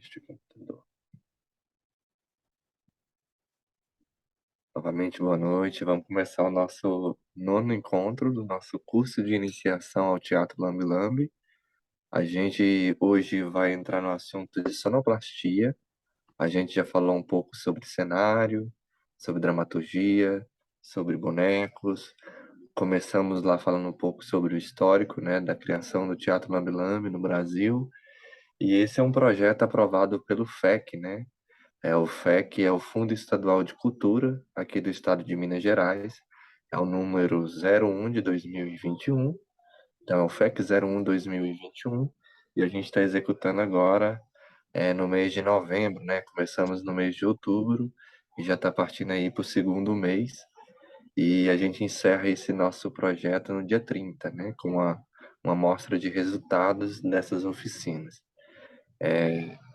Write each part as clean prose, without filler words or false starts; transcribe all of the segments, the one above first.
este computador. Novamente, boa noite. Vamos começar o nosso nono encontro do nosso curso de iniciação ao Teatro Lambe Lambe. A gente hoje vai entrar no assunto de sonoplastia. A gente já falou um pouco sobre cenário, sobre dramaturgia, sobre bonecos. Começamos lá falando um pouco sobre o histórico, né, da criação do Teatro Lambe Lambe no Brasil. E esse é um projeto aprovado pelo FEC, né? O FEC é o Fundo Estadual de Cultura, aqui do estado de Minas Gerais. É o número 01 de 2021. Então, é o FEC 01 2021. E a gente está executando agora no mês de novembro, né? Começamos no mês de outubro e já está partindo aí para o segundo mês. E a gente encerra esse nosso projeto no dia 30, né? Com uma amostra de resultados dessas oficinas.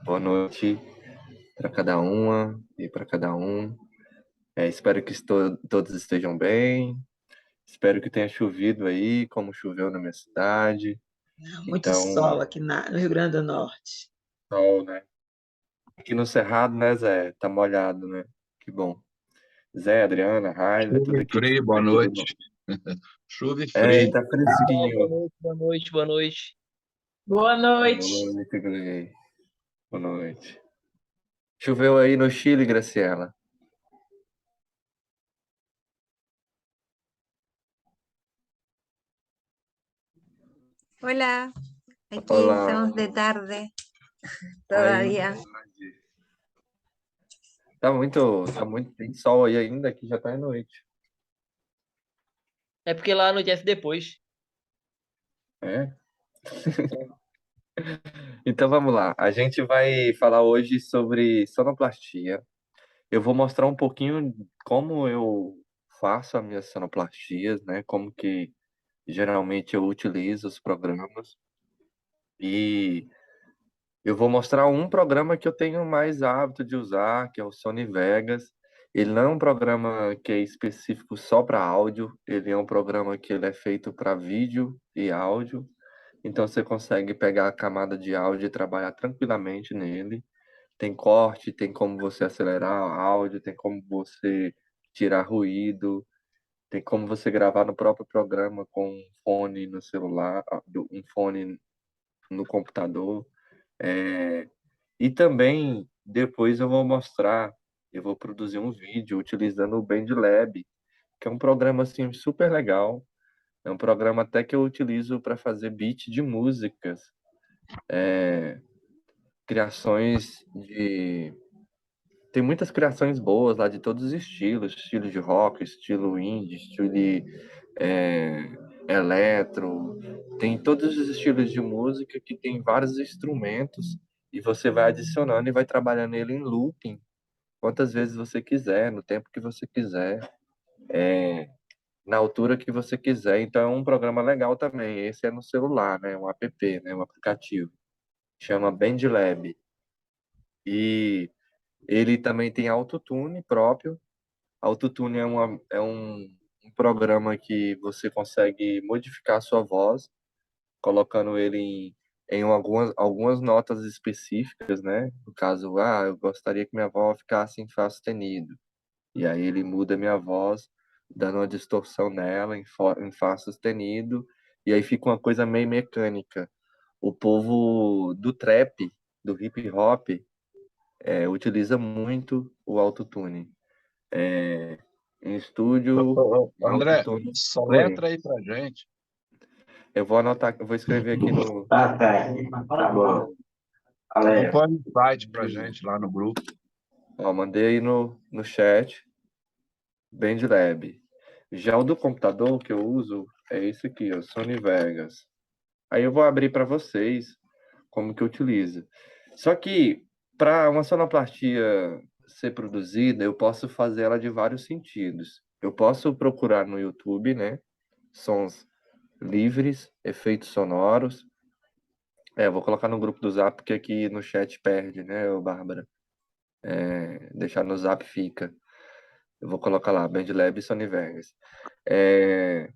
Boa noite para cada uma e para cada um. Espero que todos estejam bem. Espero que tenha chovido aí, como choveu na minha cidade. Muito Então, sol aqui no Rio Grande do Norte. sol, né? Aqui no Cerrado, né, Zé? Tá molhado, né? Que bom. Zé, Adriana, Raila, Chuva tudo e aqui de frio, boa Sudeste, tudo bom? noite. Chuva e frio. Tá Boa fresquinho. noite, boa noite, boa noite. Boa Boa noite. noite, Glei. Boa noite. Choveu aí no Chile, Graciela? Hola, aquí Olá. estamos de tarde Aí, todavía. tem sol aí ainda, que já tá à noite. É porque lá anoitece depois. É? Então vamos lá. A gente vai falar hoje sobre sonoplastia. Eu vou mostrar um pouquinho como eu faço as minhas sonoplastias, né? Como que geralmente eu utilizo os programas. E eu vou mostrar um programa que eu tenho mais hábito de usar, que é o Sony Vegas. Ele não é um programa que é específico só para áudio, ele é um programa que ele é feito para vídeo e áudio. Então você consegue pegar a camada de áudio e trabalhar tranquilamente nele. Tem corte, tem como você acelerar o áudio, tem como você tirar ruído, tem como você gravar no próprio programa com um fone no celular, um fone no computador. É, E também depois eu vou produzir um vídeo utilizando o BandLab, que é um programa assim super legal. É um programa até que eu utilizo para fazer beat de músicas, criações de tem muitas criações boas lá de todos os estilos, estilo de rock, estilo indie, estilo é, eletro, tem todos os estilos de música que tem vários instrumentos e você vai adicionando e vai trabalhando ele em looping quantas vezes você quiser, no tempo que você quiser, na altura que você quiser. Então é um programa legal também. Esse é no celular, né? Um app, né? Um aplicativo. Chama BandLab. E ele também tem autotune próprio. Autotune um programa que você consegue modificar a sua voz, colocando ele em algumas notas específicas, né? No caso, eu gostaria que minha voz ficasse em Fá sustenido. E aí ele muda a minha voz, dando uma distorção nela em Fá sustenido, e aí fica uma coisa meio mecânica. O povo do trap, do hip hop, utiliza muito o autotune. Em estúdio, André, autotune. Oi. soletra aí pra gente. Eu vou anotar, eu vou escrever aqui no. Tá bom. Então Galera, põe um site pra gente lá no grupo. Ó, mandei aí no chat, BandLab. Já o do computador que eu uso é esse aqui, ó, Sony Vegas. Aí eu vou abrir para vocês como que eu utilizo. Só que para uma sonoplastia ser produzida, eu posso fazer ela de vários sentidos. Eu posso procurar no YouTube, né? Sons livres, efeitos sonoros. Eu vou colocar no grupo do Zap, porque aqui no chat perde, né, ô Bárbara? Deixar no Zap fica. Eu vou colocar lá, BandLab e Sony Vegas. É,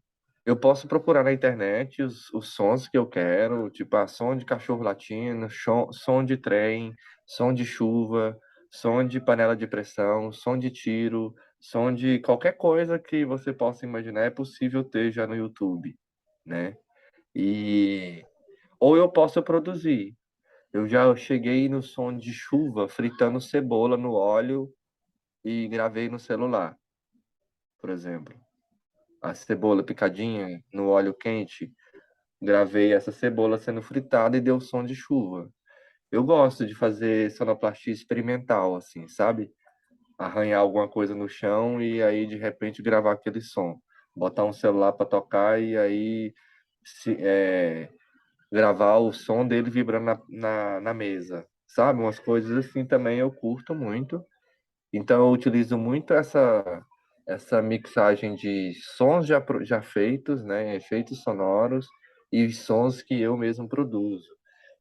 Eu posso procurar na internet os sons que eu quero, tipo, som de cachorro latindo, som de trem, som de chuva, som de panela de pressão, som de tiro, som de qualquer coisa que você possa imaginar é possível ter já no YouTube, né? E ou eu posso produzir. Eu já cheguei no som de chuva fritando cebola no óleo e gravei no celular, por exemplo. A cebola picadinha no óleo quente, gravei essa cebola sendo fritada e deu som de chuva. Eu gosto de fazer sonoplastia experimental, assim, sabe? Arranhar alguma coisa no chão e aí de repente gravar aquele som. Botar um celular para tocar e aí gravar o som dele vibrando na mesa, sabe? Umas coisas assim também eu curto muito. Então eu utilizo muito essa mixagem de sons já feitos, né, efeitos sonoros e sons que eu mesmo produzo.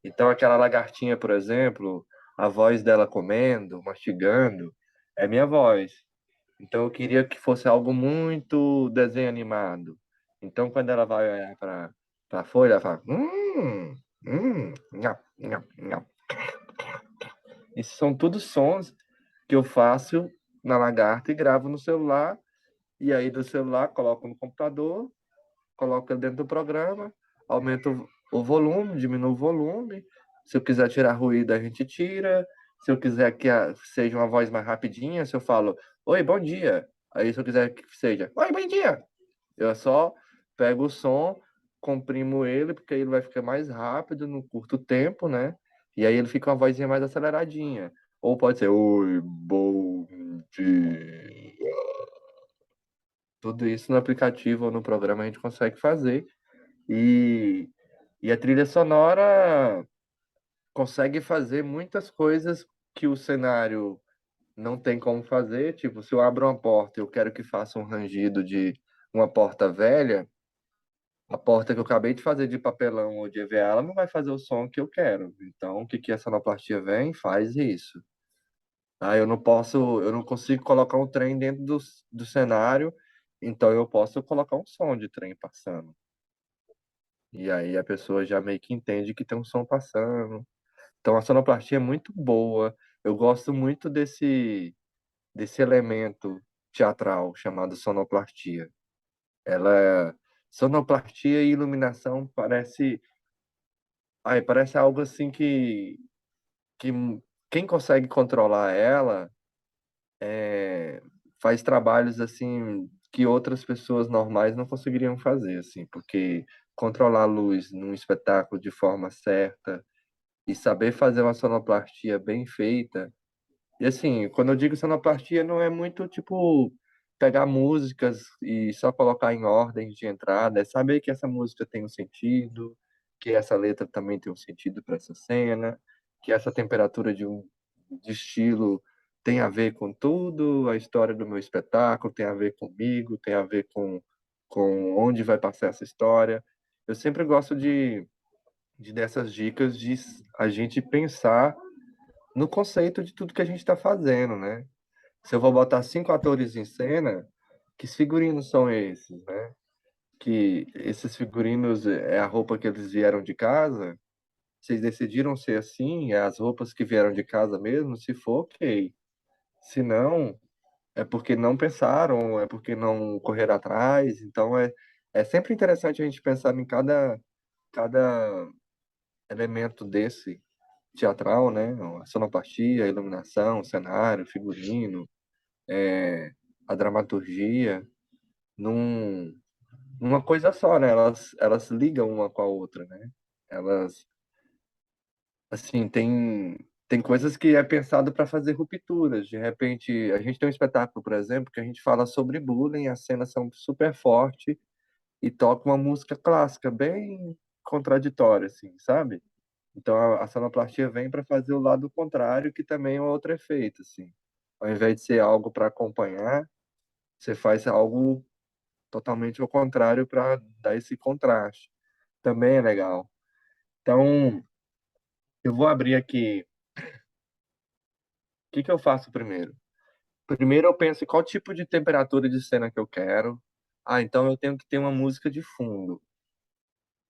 Então aquela lagartinha, por exemplo, a voz dela comendo, mastigando, é minha voz. Então eu queria que fosse algo muito desenho animado. Então quando ela vai olhar para a folha, ela fala, nhap, nhap, nhap. Isso são tudo sons que eu faço na lagarta e gravo no celular. E aí do celular coloco no computador, coloco ele dentro do programa, aumento o volume, diminuo o volume. Se eu quiser tirar ruído, a gente tira. Se eu quiser que seja uma voz mais rapidinha, se eu falo, oi, bom dia. Aí se eu quiser que seja, oi, bom dia. Eu só pego o som, comprimo ele, porque aí ele vai ficar mais rápido no curto tempo, né? E aí ele fica uma vozinha mais aceleradinha. Ou pode ser, oi, bom dia. Tudo isso no aplicativo ou no programa a gente consegue fazer. E, e a trilha sonora consegue fazer muitas coisas que o cenário não tem como fazer. Tipo, se eu abro uma porta e eu quero que faça um rangido de uma porta velha, a porta que eu acabei de fazer de papelão ou de EVA, ela não vai fazer o som que eu quero. Então, o que que a sonoplastia vem? Faz isso. Ah, eu não consigo colocar um trem dentro do cenário, então eu posso colocar um som de trem passando. E aí a pessoa já meio que entende que tem um som passando. Então a sonoplastia é muito boa. Eu gosto muito desse elemento teatral chamado sonoplastia. Sonoplastia e iluminação parece algo assim que quem consegue controlar ela faz trabalhos assim que outras pessoas normais não conseguiriam fazer, assim, porque controlar a luz num espetáculo de forma certa e saber fazer uma sonoplastia bem feita. E assim, quando eu digo sonoplastia, não é muito tipo pegar músicas e só colocar em ordem de entrada, é saber que essa música tem um sentido, que essa letra também tem um sentido para essa cena, que essa temperatura de estilo tem a ver com tudo, a história do meu espetáculo tem a ver comigo, tem a ver com onde vai passar essa história. Eu sempre gosto de dessas dicas de a gente pensar no conceito de tudo que a gente está fazendo, né? Se eu vou botar 5 atores em cena, que figurinos são esses, né? Que esses figurinos é a roupa que eles vieram de casa? Vocês decidiram ser assim? É as roupas que vieram de casa mesmo? Se for, ok. Se não, é porque não pensaram, é porque não correram atrás. Então, é sempre interessante a gente pensar em cada elemento desse teatral, né? A sonoplastia, a iluminação, o cenário, o figurino, a dramaturgia, num, numa coisa só, né? Elas ligam uma com a outra, né? Elas, assim, tem coisas que é pensado para fazer rupturas. De repente, a gente tem um espetáculo, por exemplo, que a gente fala sobre bullying, as cenas são super fortes e toca uma música clássica bem contraditória, assim, sabe? Então a sonoplastia vem para fazer o lado contrário, que também é um outro efeito, assim. Ao invés de ser algo para acompanhar, você faz algo totalmente ao contrário para dar esse contraste. Também é legal. Então, eu vou abrir aqui. O que que eu faço primeiro? Primeiro eu penso em qual tipo de temperatura de cena que eu quero. Ah, então eu tenho que ter uma música de fundo.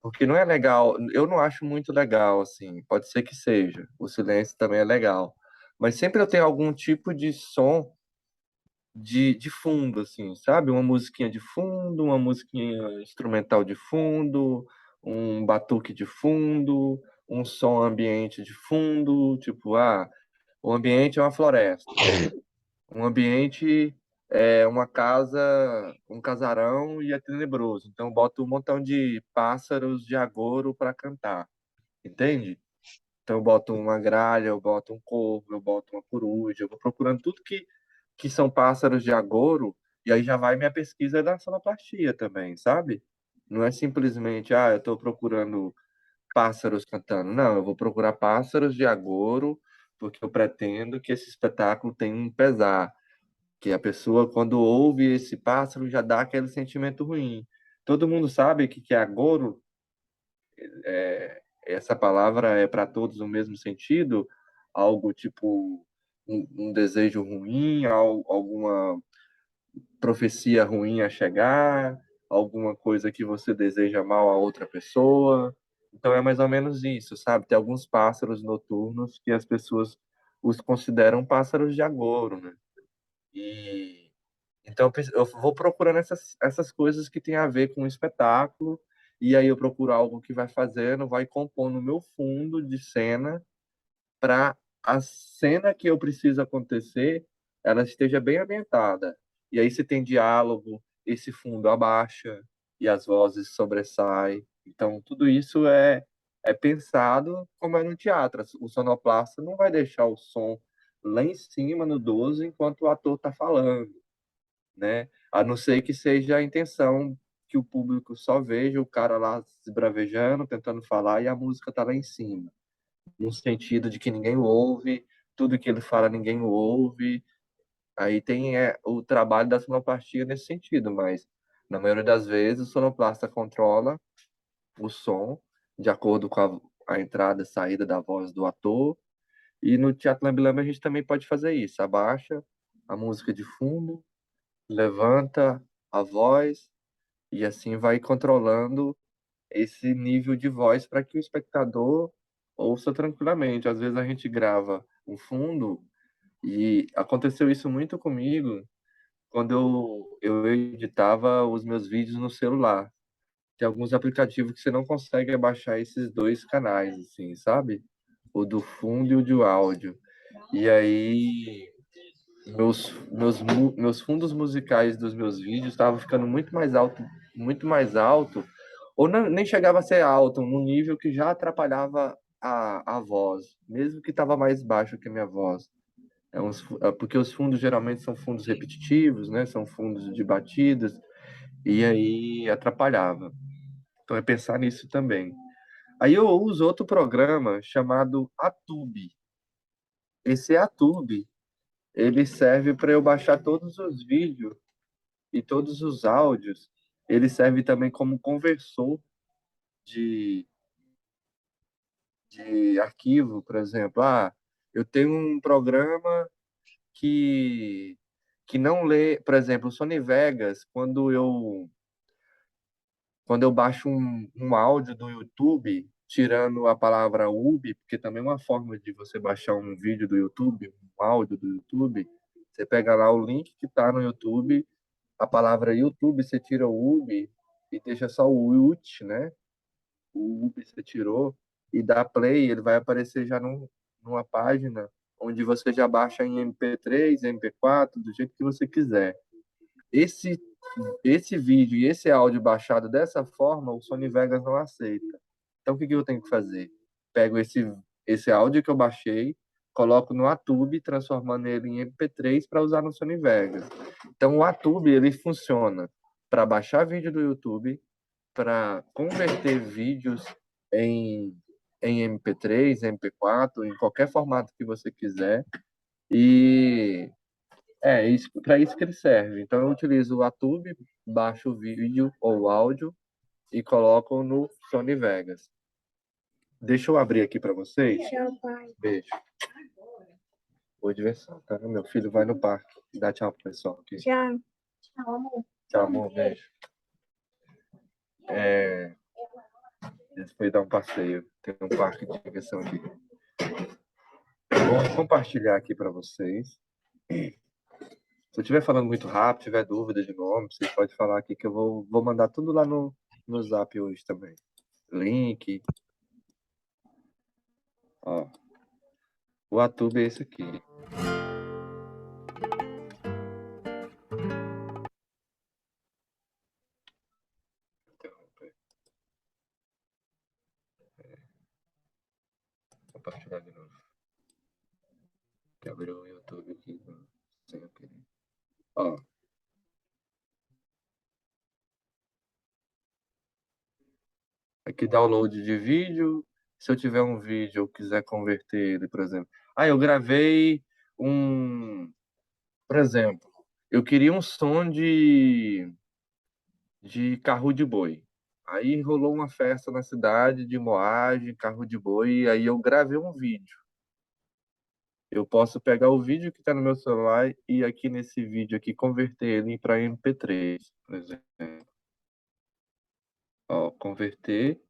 Porque não é legal, eu não acho muito legal, assim. Pode ser que seja. O silêncio também é legal. Mas sempre eu tenho algum tipo de som de fundo, assim, sabe? Uma musiquinha de fundo, uma musiquinha instrumental de fundo, um batuque de fundo, um som ambiente de fundo, tipo, o ambiente é uma floresta, um ambiente é uma casa, um casarão e é tenebroso. Então eu boto um montão de pássaros de agouro para cantar, entende? Então eu boto uma gralha, eu boto um corvo, eu boto uma coruja, eu vou procurando tudo que são pássaros de agouro, e aí já vai minha pesquisa da sonoplastia também, sabe? Não é simplesmente, eu estou procurando pássaros cantando. Não, eu vou procurar pássaros de agouro, porque eu pretendo que esse espetáculo tenha um pesar, que a pessoa, quando ouve esse pássaro, já dá aquele sentimento ruim. Todo mundo sabe que é agouro, essa palavra é para todos o mesmo sentido, algo tipo um desejo ruim, alguma profecia ruim a chegar, alguma coisa que você deseja mal a outra pessoa. Então é mais ou menos isso, sabe? Tem alguns pássaros noturnos que as pessoas os consideram pássaros de agouro, né? E então eu vou procurando essas coisas que têm a ver com o espetáculo, e aí eu procuro algo que vai fazendo, vai compondo o meu fundo de cena para a cena que eu preciso acontecer, ela esteja bem ambientada. E aí se tem diálogo, esse fundo abaixa e as vozes sobressaem. Então tudo isso é pensado como é no teatro. O sonoplasta não vai deixar o som lá em cima no 12 enquanto o ator está falando, né? A não ser que seja a intenção que o público só veja o cara lá se bravejando, tentando falar e a música tá lá em cima, no sentido de que ninguém o ouve, tudo que ele fala ninguém o ouve. Aí tem o trabalho da sonoplastia nesse sentido, mas na maioria das vezes o sonoplasta controla o som de acordo com a entrada e saída da voz do ator. E no Teatro Lambe-Lambe a gente também pode fazer isso, abaixa a música de fundo, levanta a voz e assim vai controlando esse nível de voz para que o espectador ouça tranquilamente. Às vezes a gente grava um fundo e aconteceu isso muito comigo quando eu editava os meus vídeos no celular. Tem alguns aplicativos que você não consegue abaixar esses dois canais, assim, sabe? O do fundo e o do áudio. E aí meus fundos musicais dos meus vídeos estavam ficando muito mais alto, ou nem chegava a ser alto, num nível que já atrapalhava a voz, mesmo que estava mais baixo que a minha voz. Porque os fundos geralmente são fundos repetitivos, né? São fundos de batidas, e aí atrapalhava. Então é pensar nisso também. Aí eu uso outro programa chamado Atube. Esse Atube, ele serve para eu baixar todos os vídeos e todos os áudios. Ele serve também como conversor de, de arquivo, por exemplo. Eu tenho um programa que, que não lê, por exemplo, o Sony Vegas, quando eu baixo um áudio do YouTube, tirando a palavra UB, porque também é uma forma de você baixar um vídeo do YouTube, um áudio do YouTube, você pega lá o link que está no YouTube, a palavra YouTube, você tira o UB e deixa só o UT, né? O UB você tirou e dá play, ele vai aparecer já numa página onde você já baixa em MP3, MP4, do jeito que você quiser. Esse, esse vídeo e esse áudio baixado dessa forma, o Sony Vegas não aceita. Então, o que eu tenho que fazer? Pego esse áudio que eu baixei, coloco no Atube, transformando ele em MP3 para usar no Sony Vegas. Então, o Atube, ele funciona para baixar vídeo do YouTube, para converter vídeos em, em MP3, MP4, em qualquer formato que você quiser. E isso, para isso que ele serve. Então eu utilizo o Atube, baixo o vídeo ou o áudio e coloco no Sony Vegas. Deixa eu abrir aqui para vocês. Tchau, pai. Beijo. Boa diversão, tá? Meu filho vai no parque. Dá tchau pro pessoal aqui. Tchau. Tchau, amor. Tchau, amor. Beijo. Eles foi dar um passeio. Tem um parque de diversão aqui. Vou compartilhar aqui para vocês. Se eu estiver falando muito rápido, tiver dúvida de nome, vocês podem falar aqui que eu vou mandar tudo lá no Zap hoje também. Link. Ó. O Atube é esse aqui. Compartilhar de novo. Que abriu o YouTube aqui sem eu querer. Ó. Aqui download de vídeo. Se eu tiver um vídeo, eu quiser converter ele, por exemplo. Eu gravei por exemplo, eu queria um som de carro de boi. Aí rolou uma festa na cidade de moagem, carro de boi, e aí eu gravei um vídeo. Eu posso pegar o vídeo que está no meu celular e aqui nesse vídeo aqui converter ele para MP3, por exemplo. Ó, converter.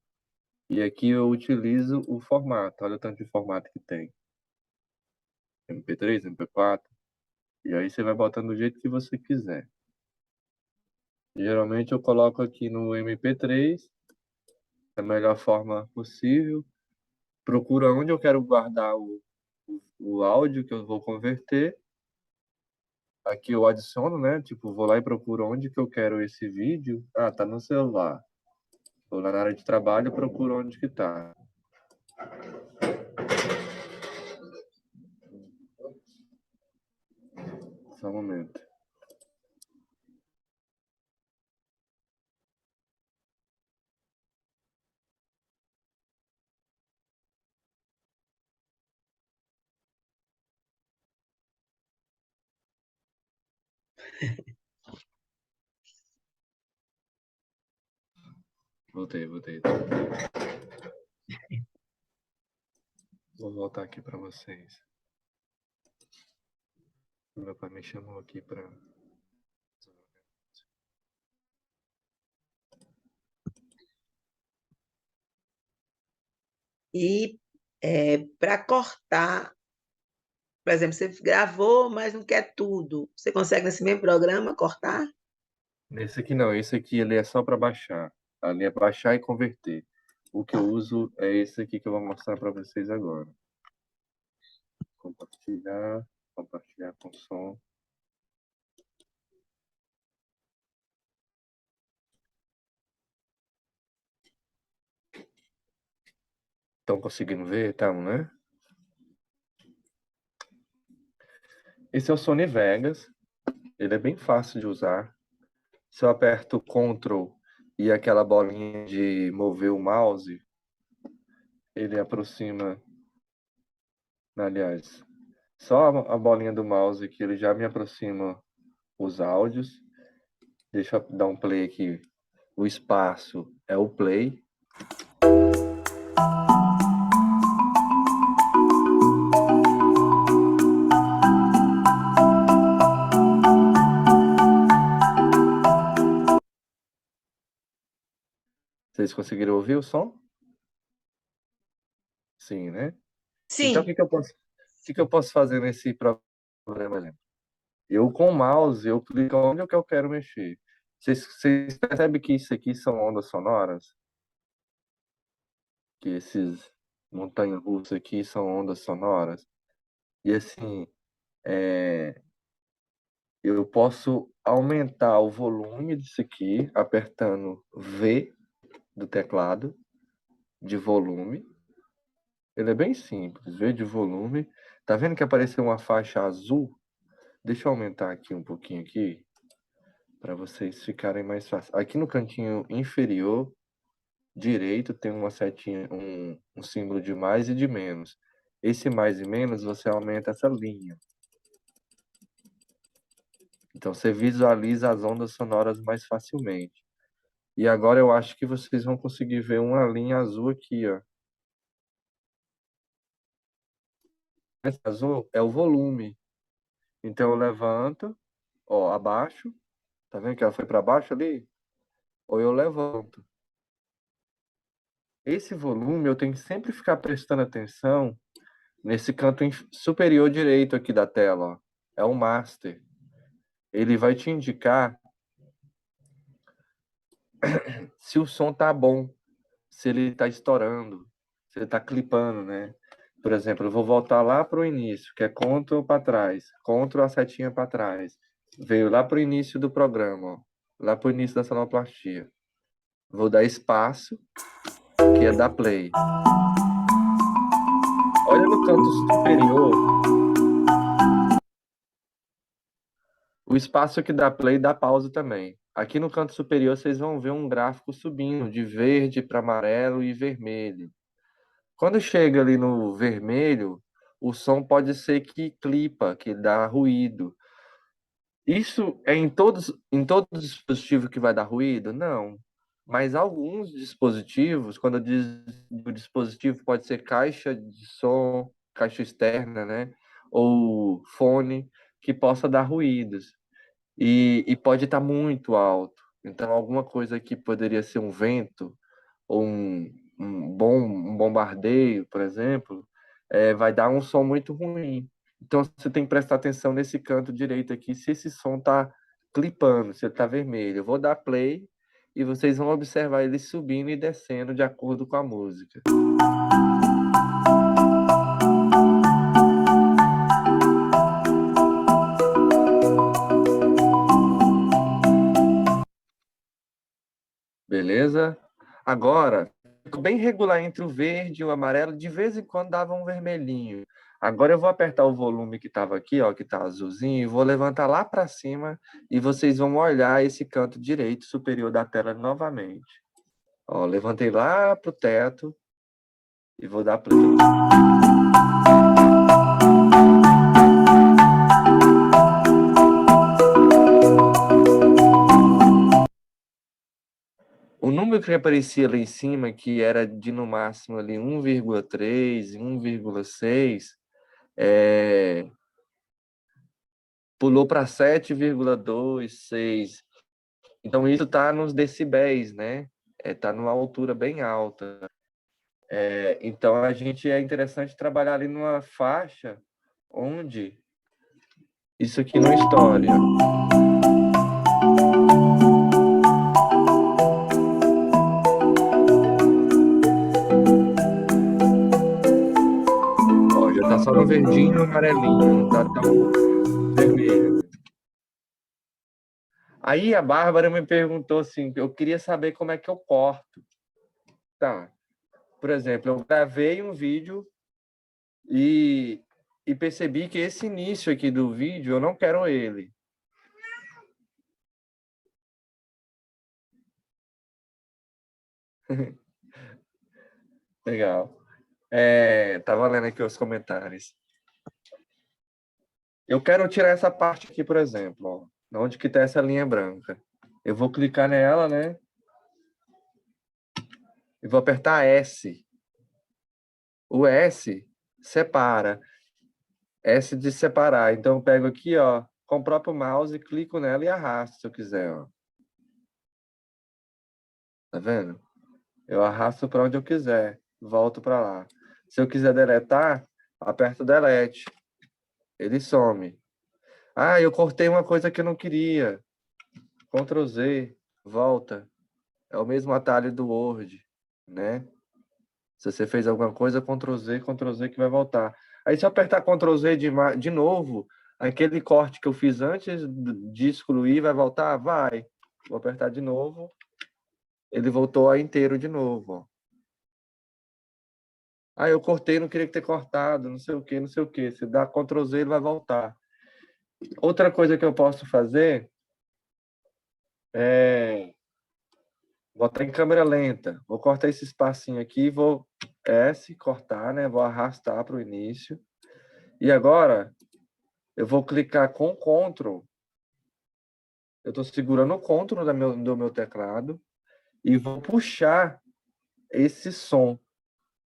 E aqui eu utilizo o formato. Olha o tanto de formato que tem. MP3, MP4. E aí você vai botando do jeito que você quiser. Geralmente eu coloco aqui no MP3, da melhor forma possível. Procuro onde eu quero guardar o áudio que eu vou converter. Aqui eu adiciono, né? Tipo, vou lá e procuro onde que eu quero esse vídeo. Tá no celular. Vou lá na área de trabalho e procuro onde que tá. Só um momento. Voltei. Vou voltar aqui para vocês. Meu pai me chamou aqui para... E para cortar, por exemplo, você gravou, mas não quer tudo. Você consegue nesse mesmo programa cortar? Nesse aqui não, esse aqui ele é só para baixar. Ali é baixar e converter. O que eu uso é esse aqui que eu vou mostrar para vocês agora. Compartilhar com som. Estão conseguindo ver? Estão, né? Esse é o Sony Vegas. Ele é bem fácil de usar. Se eu aperto Ctrl e aquela bolinha de mover o mouse, ele aproxima. Aliás, só a bolinha do mouse que ele já me aproxima os áudios. Deixa eu dar um play aqui. O espaço é o play. Vocês conseguiram ouvir o som? Sim, né? Então, o Sim. que eu posso fazer nesse programa? Eu, com o mouse, eu clico onde eu quero mexer. Vocês percebem que isso aqui são ondas sonoras? Que esses montanha-russa aqui são ondas sonoras? E assim, eu posso aumentar o volume disso aqui, apertando V do teclado, de volume. Ele é bem simples, V de volume. Tá vendo que apareceu uma faixa azul? Deixa eu aumentar aqui um pouquinho aqui, para vocês ficarem mais fácil. Aqui no cantinho inferior direito tem uma setinha, um símbolo de mais e de menos. Esse mais e menos, você aumenta essa linha. Então, você visualiza as ondas sonoras mais facilmente. E agora eu acho que vocês vão conseguir ver uma linha azul aqui, ó. Esse azul é o volume. Então, eu levanto, ó, abaixo. Tá vendo que ela foi para baixo ali? Ou eu levanto. esse volume eu tenho que sempre ficar prestando atenção nesse canto superior direito aqui da tela, ó. É o master. Ele vai te indicar se o som tá bom, se ele tá estourando, se ele tá clipando, né? Por exemplo, eu vou voltar lá para o início, que é Ctrl para trás, Ctrl a setinha para trás. Veio lá para o início do programa, ó, lá para o início da sonoplastia. Vou dar espaço, que é dar play. Olha no canto superior. O espaço que dá play dá pausa também. Aqui no canto superior vocês vão ver um gráfico subindo de verde para amarelo e vermelho. Quando chega ali no vermelho, o som pode ser que clipa, que dá ruído. Isso é em todo dispositivo que vai dar ruído? Não. Mas alguns dispositivos, quando eu digo o dispositivo, pode ser caixa de som, caixa externa, né? Ou fone, que possa dar ruídos. E pode estar muito alto. Então, alguma coisa que poderia ser um vento, ou um bombardeio, por exemplo, vai dar um som muito ruim. Então, você tem que prestar atenção nesse canto direito aqui, se esse som está clipando, se ele está vermelho. Eu vou dar play e vocês vão observar ele subindo e descendo de acordo com a música. Beleza? Agora, ficou bem regular entre o verde e o amarelo, de vez em quando dava um vermelhinho. Agora eu vou apertar o volume que estava aqui, ó, que está azulzinho, e vou levantar lá para cima e vocês vão olhar esse canto direito superior da tela novamente. Ó, levantei lá pro teto e vou dar play. O número que aparecia lá em cima, que era de no máximo ali 1,3, 1,6, pulou para 7,26. Então isso está nos decibéis, né? Tá numa altura bem alta. Então a gente é interessante trabalhar ali numa faixa onde isso aqui não estoure. Ó, já tá só no verdinho e no amarelinho, não tá tão vermelho. Aí a Bárbara me perguntou assim, eu queria saber como é que eu corto. Tá. Por exemplo, eu gravei um vídeo e percebi que esse início aqui do vídeo, eu não quero ele. Legal. Tava lendo aqui os comentários. Eu quero tirar essa parte aqui, por exemplo, ó, onde que tá essa linha branca. Eu vou clicar nela, né? E vou apertar S. O S separa. S de separar. Então eu pego aqui, ó, com o próprio mouse, clico nela e arrasto se eu quiser, ó. Tá vendo? Eu arrasto para onde eu quiser, volto para lá. Se eu quiser deletar, aperto delete. Ele some. Ah, eu cortei uma coisa que eu não queria. Ctrl Z, volta. É o mesmo atalho do Word, né? Se você fez alguma coisa, Ctrl Z que vai voltar. Aí se eu apertar Ctrl Z de novo, aquele corte que eu fiz antes de excluir vai voltar? Vai. Vou apertar de novo. Ele voltou a inteiro de novo, ó. Ah, eu cortei, não queria ter cortado, não sei o que, não sei o que. Se dá Ctrl Z, ele vai voltar. Outra coisa que eu posso fazer é botar em câmera lenta. Vou cortar esse espacinho aqui, vou S, cortar, né? Vou arrastar para o início. E agora, eu vou clicar com Ctrl. Eu estou segurando o Ctrl do meu teclado e vou puxar esse som.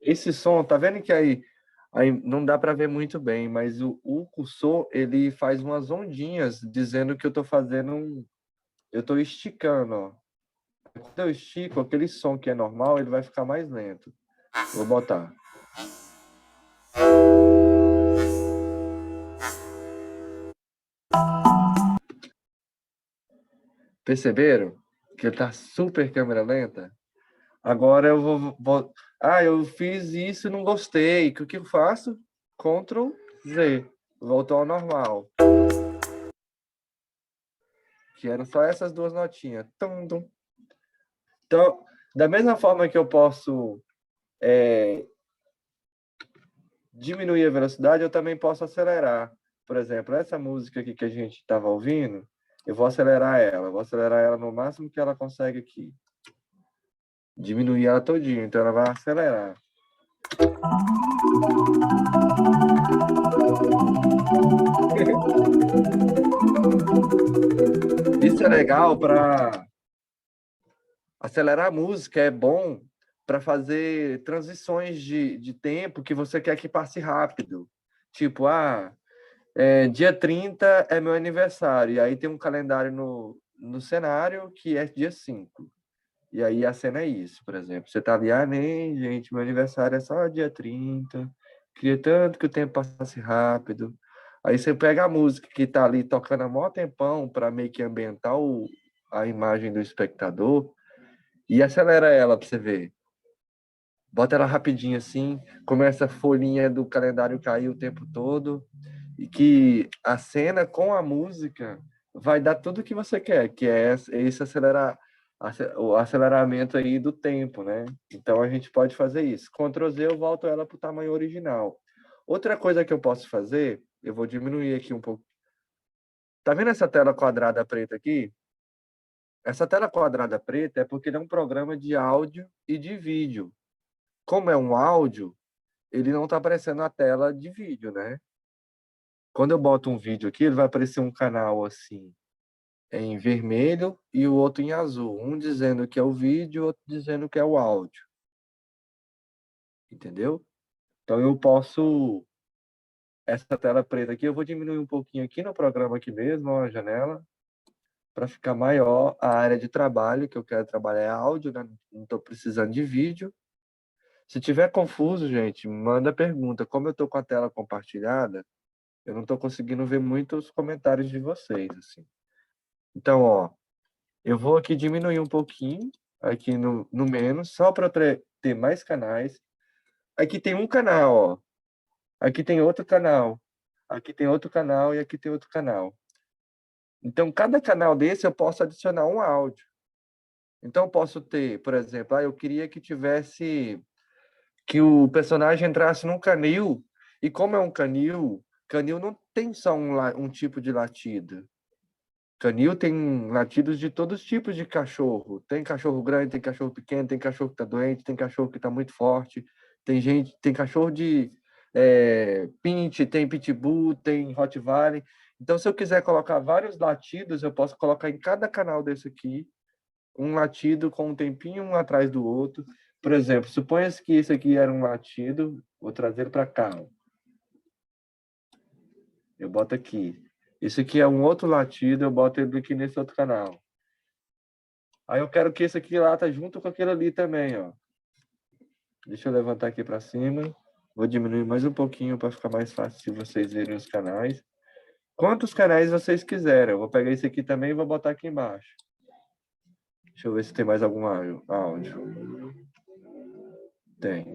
Esse som, tá vendo que aí não dá para ver muito bem, mas o cursor, ele faz umas ondinhas dizendo que eu estou fazendo eu estou esticando, ó. Quando eu estico, aquele som que é normal, ele vai ficar mais lento. Vou botar. Perceberam? Que ele tá super câmera lenta? Agora eu vou... Ah, eu fiz isso e não gostei. O que eu faço? Ctrl Z. Voltou ao normal. Que eram só essas duas notinhas. Tum, tum. Então, da mesma forma que eu posso diminuir a velocidade, eu também posso acelerar. Por exemplo, essa música aqui que a gente estava ouvindo, eu vou acelerar ela. Eu vou acelerar ela no máximo que ela consegue aqui. Diminuir ela todinha, então ela vai acelerar. Isso é legal para acelerar a música, é bom para fazer transições de tempo que você quer que passe rápido. Tipo, dia 30 é meu aniversário, e aí tem um calendário no cenário que é dia 5. E aí a cena é isso, por exemplo. Você tá ali, nem, gente, meu aniversário é só dia 30. Queria tanto que o tempo passasse rápido. Aí você pega a música que tá ali tocando há maior tempão para meio que ambientar a imagem do espectador e acelera ela para você ver. Bota ela rapidinho assim, começa a folhinha do calendário cair o tempo todo e que a cena com a música vai dar tudo o que você quer, que é esse o aceleramento aí do tempo, né? Então a gente pode fazer isso. Ctrl Z, eu volto ela para o tamanho original. Outra coisa que eu posso fazer, eu vou diminuir aqui um pouco. Tá vendo essa tela quadrada preta aqui? Essa tela quadrada preta é porque ele é um programa de áudio e de vídeo. Como é um áudio, ele não está aparecendo na tela de vídeo, né? Quando eu boto um vídeo aqui, ele vai aparecer um canal assim, em vermelho e o outro em azul. Um dizendo que é o vídeo, outro dizendo que é o áudio. Entendeu? Então eu posso... Essa tela preta aqui, eu vou diminuir um pouquinho aqui no programa aqui mesmo, ó, a janela, para ficar maior a área de trabalho, que eu quero trabalhar é áudio, né? Não estou precisando de vídeo. Se tiver confuso, gente, manda pergunta. Como eu estou com a tela compartilhada, eu não estou conseguindo ver muitos comentários de vocês, assim. Então, ó, eu vou aqui diminuir um pouquinho, aqui no menos, só para ter mais canais. Aqui tem um canal, ó. Aqui tem outro canal. Aqui tem outro canal e aqui tem outro canal. Então, cada canal desse eu posso adicionar um áudio. Então, eu posso ter, por exemplo, eu queria que tivesse... que o personagem entrasse num canil, e como é um canil não tem só um tipo de latido. Canil tem latidos de todos os tipos de cachorro. Tem cachorro grande, tem cachorro pequeno, tem cachorro que está doente, tem cachorro que está muito forte, tem cachorro de pinche, tem pitbull, tem rottweiler. Então, se eu quiser colocar vários latidos, eu posso colocar em cada canal desse aqui um latido com um tempinho um atrás do outro. Por exemplo, suponha que esse aqui era um latido, vou trazer para cá. Eu boto aqui. Esse aqui é um outro latido, eu boto ele aqui nesse outro canal. Aí eu quero que esse aqui lata junto com aquele ali também, ó. Deixa eu levantar aqui para cima. Vou diminuir mais um pouquinho para ficar mais fácil de vocês verem os canais. Quantos canais vocês quiserem. Eu vou pegar esse aqui também e vou botar aqui embaixo. Deixa eu ver se tem mais algum áudio. Tem.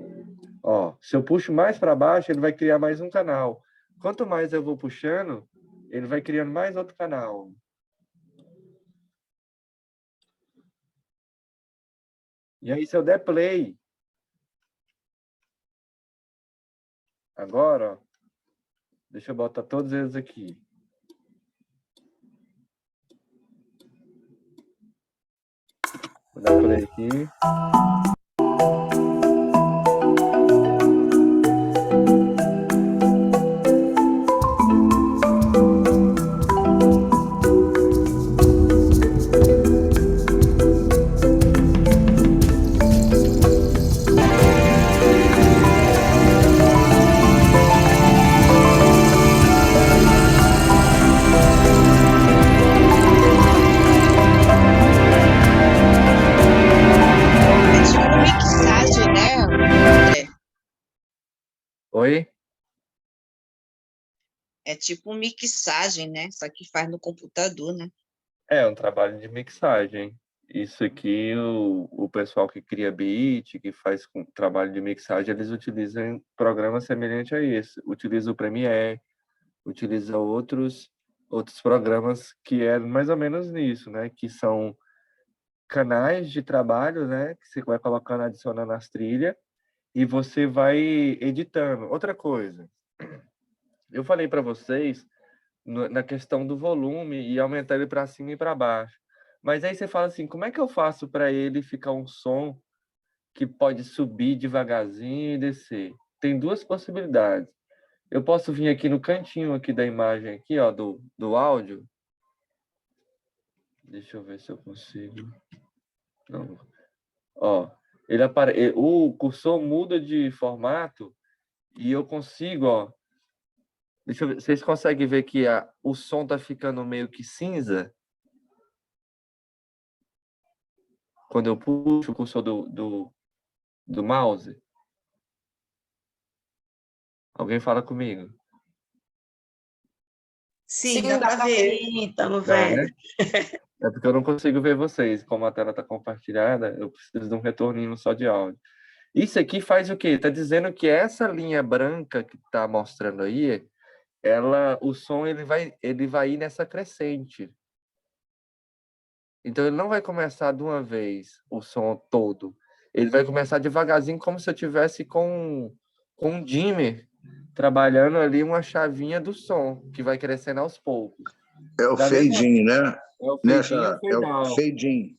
Ó, se eu puxo mais para baixo, ele vai criar mais um canal. Quanto mais eu vou puxando, ele vai criando mais outro canal. E aí, se eu der play, agora, ó, deixa eu botar todos eles aqui. Vou dar play aqui. É tipo mixagem, né? Só que faz no computador, né? É um trabalho de mixagem. Isso aqui, o pessoal que cria beat, que faz trabalho de mixagem, eles utilizam programas semelhantes a esse. Utiliza o Premiere, utiliza outros programas que é mais ou menos nisso, né? Que são canais de trabalho, né? Que você vai colocando, adicionando as trilhas e você vai editando. Outra coisa, eu falei para vocês na questão do volume e aumentar ele para cima e para baixo. Mas aí você fala assim, como é que eu faço para ele ficar um som que pode subir devagarzinho e descer? Tem duas possibilidades. Eu posso vir aqui no cantinho aqui da imagem aqui, ó, do áudio. Deixa eu ver se eu consigo. Não. Ó, o cursor muda de formato e eu consigo, ó. Deixa eu ver, vocês conseguem ver que o som tá ficando meio que cinza? Quando eu puxo o cursor do mouse? Alguém fala comigo? Sim, dá para ver. Estamos Dá, vendo. né? É porque eu não consigo ver vocês. Como a tela está compartilhada, eu preciso de um retorninho só de áudio. Isso aqui faz o quê? Está dizendo que essa linha branca que está mostrando aí, o som ele vai ir nessa crescente. Então ele não vai começar de uma vez o som todo. Ele vai começar devagarzinho, como se eu tivesse com um dimmer trabalhando ali uma chavinha do som, que vai crescendo aos poucos. É o Da mesma, fade-in, né? é o fade-in e o É o fade-out. fade-in.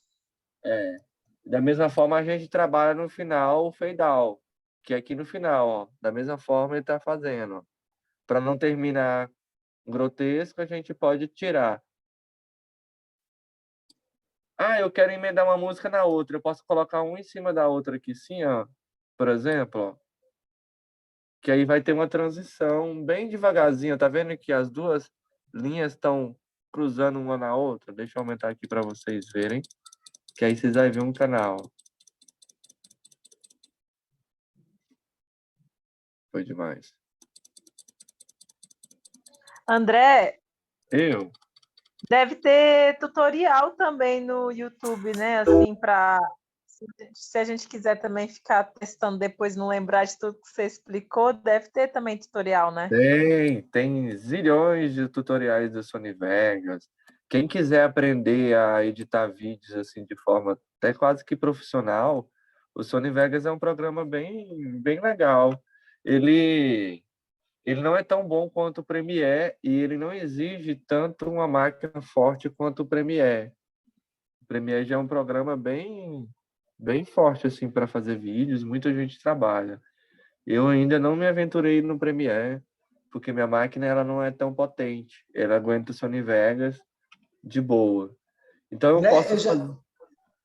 Da mesma forma, a gente trabalha no final o fade-out, que é aqui no final, ó. Da mesma forma ele está fazendo. Para não terminar grotesco, a gente pode tirar. Ah, eu quero emendar uma música na outra. Eu posso colocar um em cima da outra aqui, sim, ó. Por exemplo, ó. Que aí vai ter uma transição bem devagarzinho. Tá vendo que as duas linhas estão cruzando uma na outra? Deixa eu aumentar aqui para vocês verem. Que aí vocês vão ver um canal. Foi demais. André, Eu? deve ter tutorial também no YouTube, né? Assim, para se a gente quiser também ficar testando depois, não lembrar de tudo que você explicou, deve ter também tutorial, né? Tem zilhões de tutoriais do Sony Vegas. Quem quiser aprender a editar vídeos assim de forma até quase que profissional, o Sony Vegas é um programa bem legal. Ele não é tão bom quanto o Premiere e ele não exige tanto uma máquina forte quanto o Premiere. O Premiere já é um programa bem forte assim para fazer vídeos, muita gente trabalha. Eu ainda não me aventurei no Premiere, porque minha máquina ela não é tão potente. Ela aguenta o Sony Vegas de boa. Então eu André, posso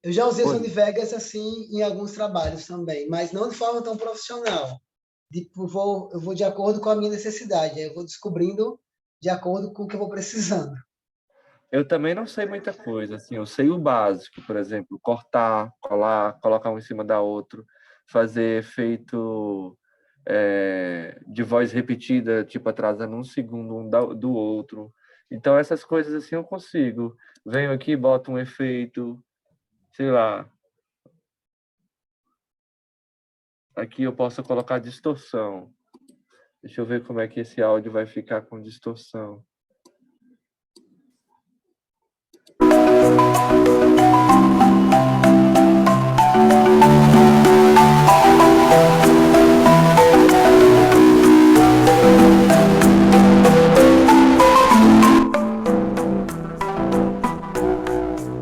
eu já usei o Oi. Sony Vegas assim em alguns trabalhos também, mas não de forma tão profissional. Eu vou de acordo com a minha necessidade, aí eu vou descobrindo de acordo com o que eu vou precisando. Eu também não sei muita coisa, assim, eu sei o básico, por exemplo, cortar, colar, colocar um em cima da outra, fazer efeito de voz repetida, tipo atrasando um segundo do outro. Então essas coisas assim eu consigo. Venho aqui, boto um efeito, sei lá. Aqui eu posso colocar distorção. Deixa eu ver como é que esse áudio vai ficar com distorção.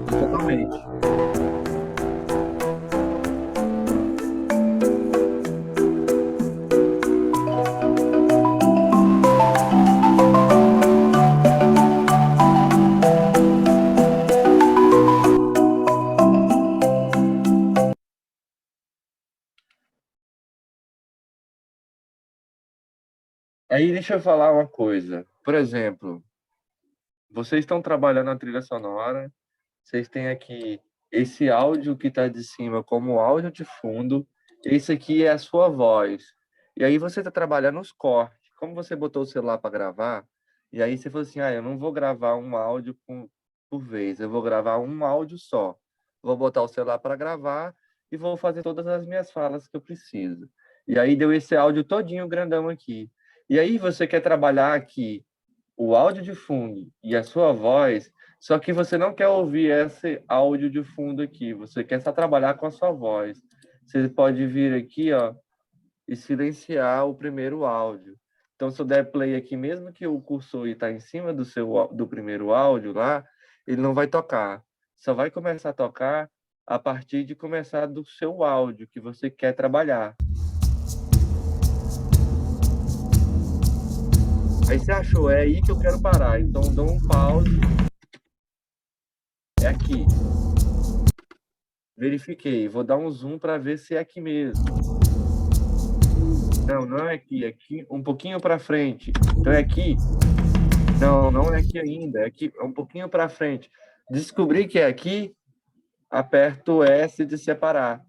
Totalmente. Aí deixa eu falar uma coisa. Por exemplo, vocês estão trabalhando na trilha sonora, vocês têm aqui esse áudio que está de cima como áudio de fundo, esse aqui é a sua voz. E aí você está trabalhando os cortes. Como você botou o celular para gravar, E aí você falou assim, eu não vou gravar um áudio por vez, eu vou gravar um áudio só. Vou botar o celular para gravar e vou fazer todas as minhas falas que eu preciso. E aí deu esse áudio todinho grandão aqui. E aí você quer trabalhar aqui o áudio de fundo e a sua voz, só que você não quer ouvir esse áudio de fundo aqui, você quer só trabalhar com a sua voz. Você pode vir aqui, ó, e silenciar o primeiro áudio. Então, se eu der play aqui, mesmo que o cursor está em cima do primeiro áudio lá, ele não vai tocar. Só vai começar a tocar a partir de começar do seu áudio que você quer trabalhar. Aí você achou, é aí que eu quero parar. Então, dou um pause. É aqui. Verifiquei. Vou dar um zoom para ver se é aqui mesmo. Não, não é aqui. É aqui um pouquinho para frente. Então, é aqui. Não, não é aqui ainda. É aqui, é um pouquinho para frente. Descobri que é aqui. Aperto S de separar.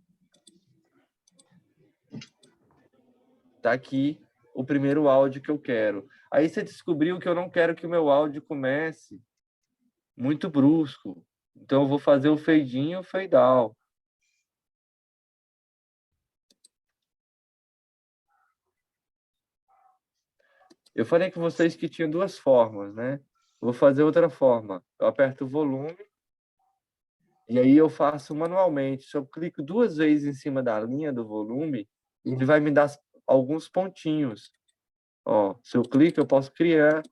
Tá aqui o primeiro áudio que eu quero. Aí você descobriu que eu não quero que o meu áudio comece muito brusco. Então eu vou fazer o fade in e o fade out. Eu falei com vocês que tinha duas formas, né? Vou fazer outra forma. Eu aperto o volume e aí eu faço manualmente. Se eu clico 2 vezes em cima da linha do volume, ele vai me dar alguns pontinhos. Ó, se eu clico, eu posso criar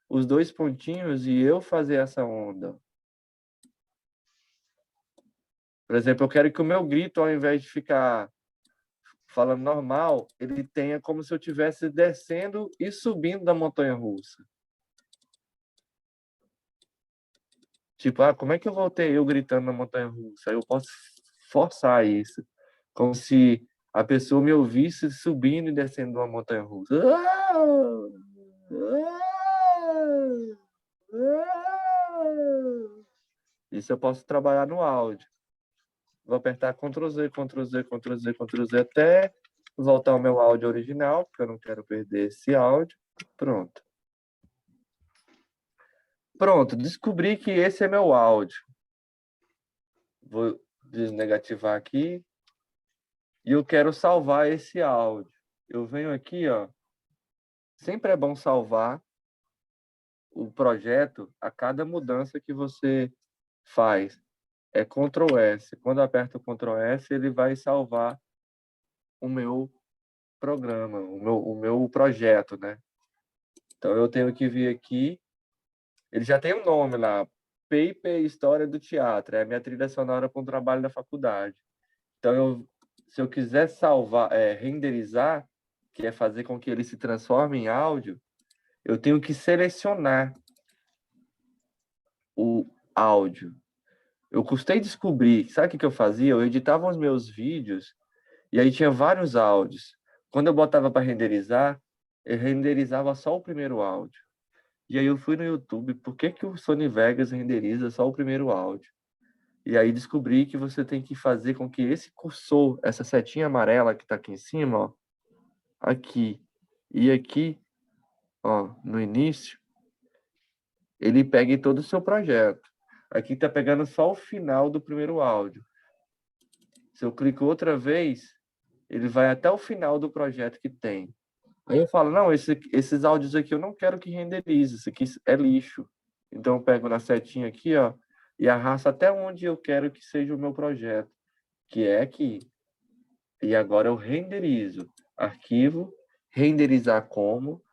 os 2 pontinhos e eu fazer essa onda. Por exemplo, eu quero que o meu grito, ao invés de ficar falando normal, ele tenha como se eu estivesse descendo e subindo da montanha-russa. Tipo, como é que eu vou ter eu gritando na montanha-russa? Eu posso forçar isso, como se a pessoa me ouvisse subindo e descendo uma montanha-russa. Isso eu posso trabalhar no áudio. Vou apertar Ctrl Z, Ctrl Z, Ctrl Z, Ctrl Z até voltar ao meu áudio original, porque eu não quero perder esse áudio. Pronto. Pronto, descobri que esse é meu áudio. Vou desnegativar aqui. E eu quero salvar esse áudio. Eu venho aqui, ó. Sempre é bom salvar o projeto a cada mudança que você faz. É Ctrl S. Quando eu aperto o Ctrl S, ele vai salvar o meu programa, o meu projeto, né? Então eu tenho que vir aqui. Ele já tem um nome lá, Paper História do Teatro. É a minha trilha sonora para um trabalho da faculdade. Então se eu quiser salvar, renderizar, que é fazer com que ele se transforme em áudio, eu tenho que selecionar o áudio. Eu custei descobrir, sabe o que eu fazia? Eu editava os meus vídeos e aí tinha vários áudios. Quando eu botava para renderizar, eu renderizava só o primeiro áudio. E aí eu fui no YouTube, por que o Sony Vegas renderiza só o primeiro áudio? E aí descobri que você tem que fazer com que esse cursor, essa setinha amarela que está aqui em cima, ó, aqui e aqui, ó, no início, ele pegue todo o seu projeto. Aqui está pegando só o final do primeiro áudio. Se eu clico outra vez, ele vai até o final do projeto que tem. Aí eu falo, não, esses áudios aqui eu não quero que renderize, isso aqui é lixo. Então eu pego na setinha aqui, ó, e arrasto até onde eu quero que seja o meu projeto, que é aqui. E agora eu renderizo. Arquivo, renderizar como.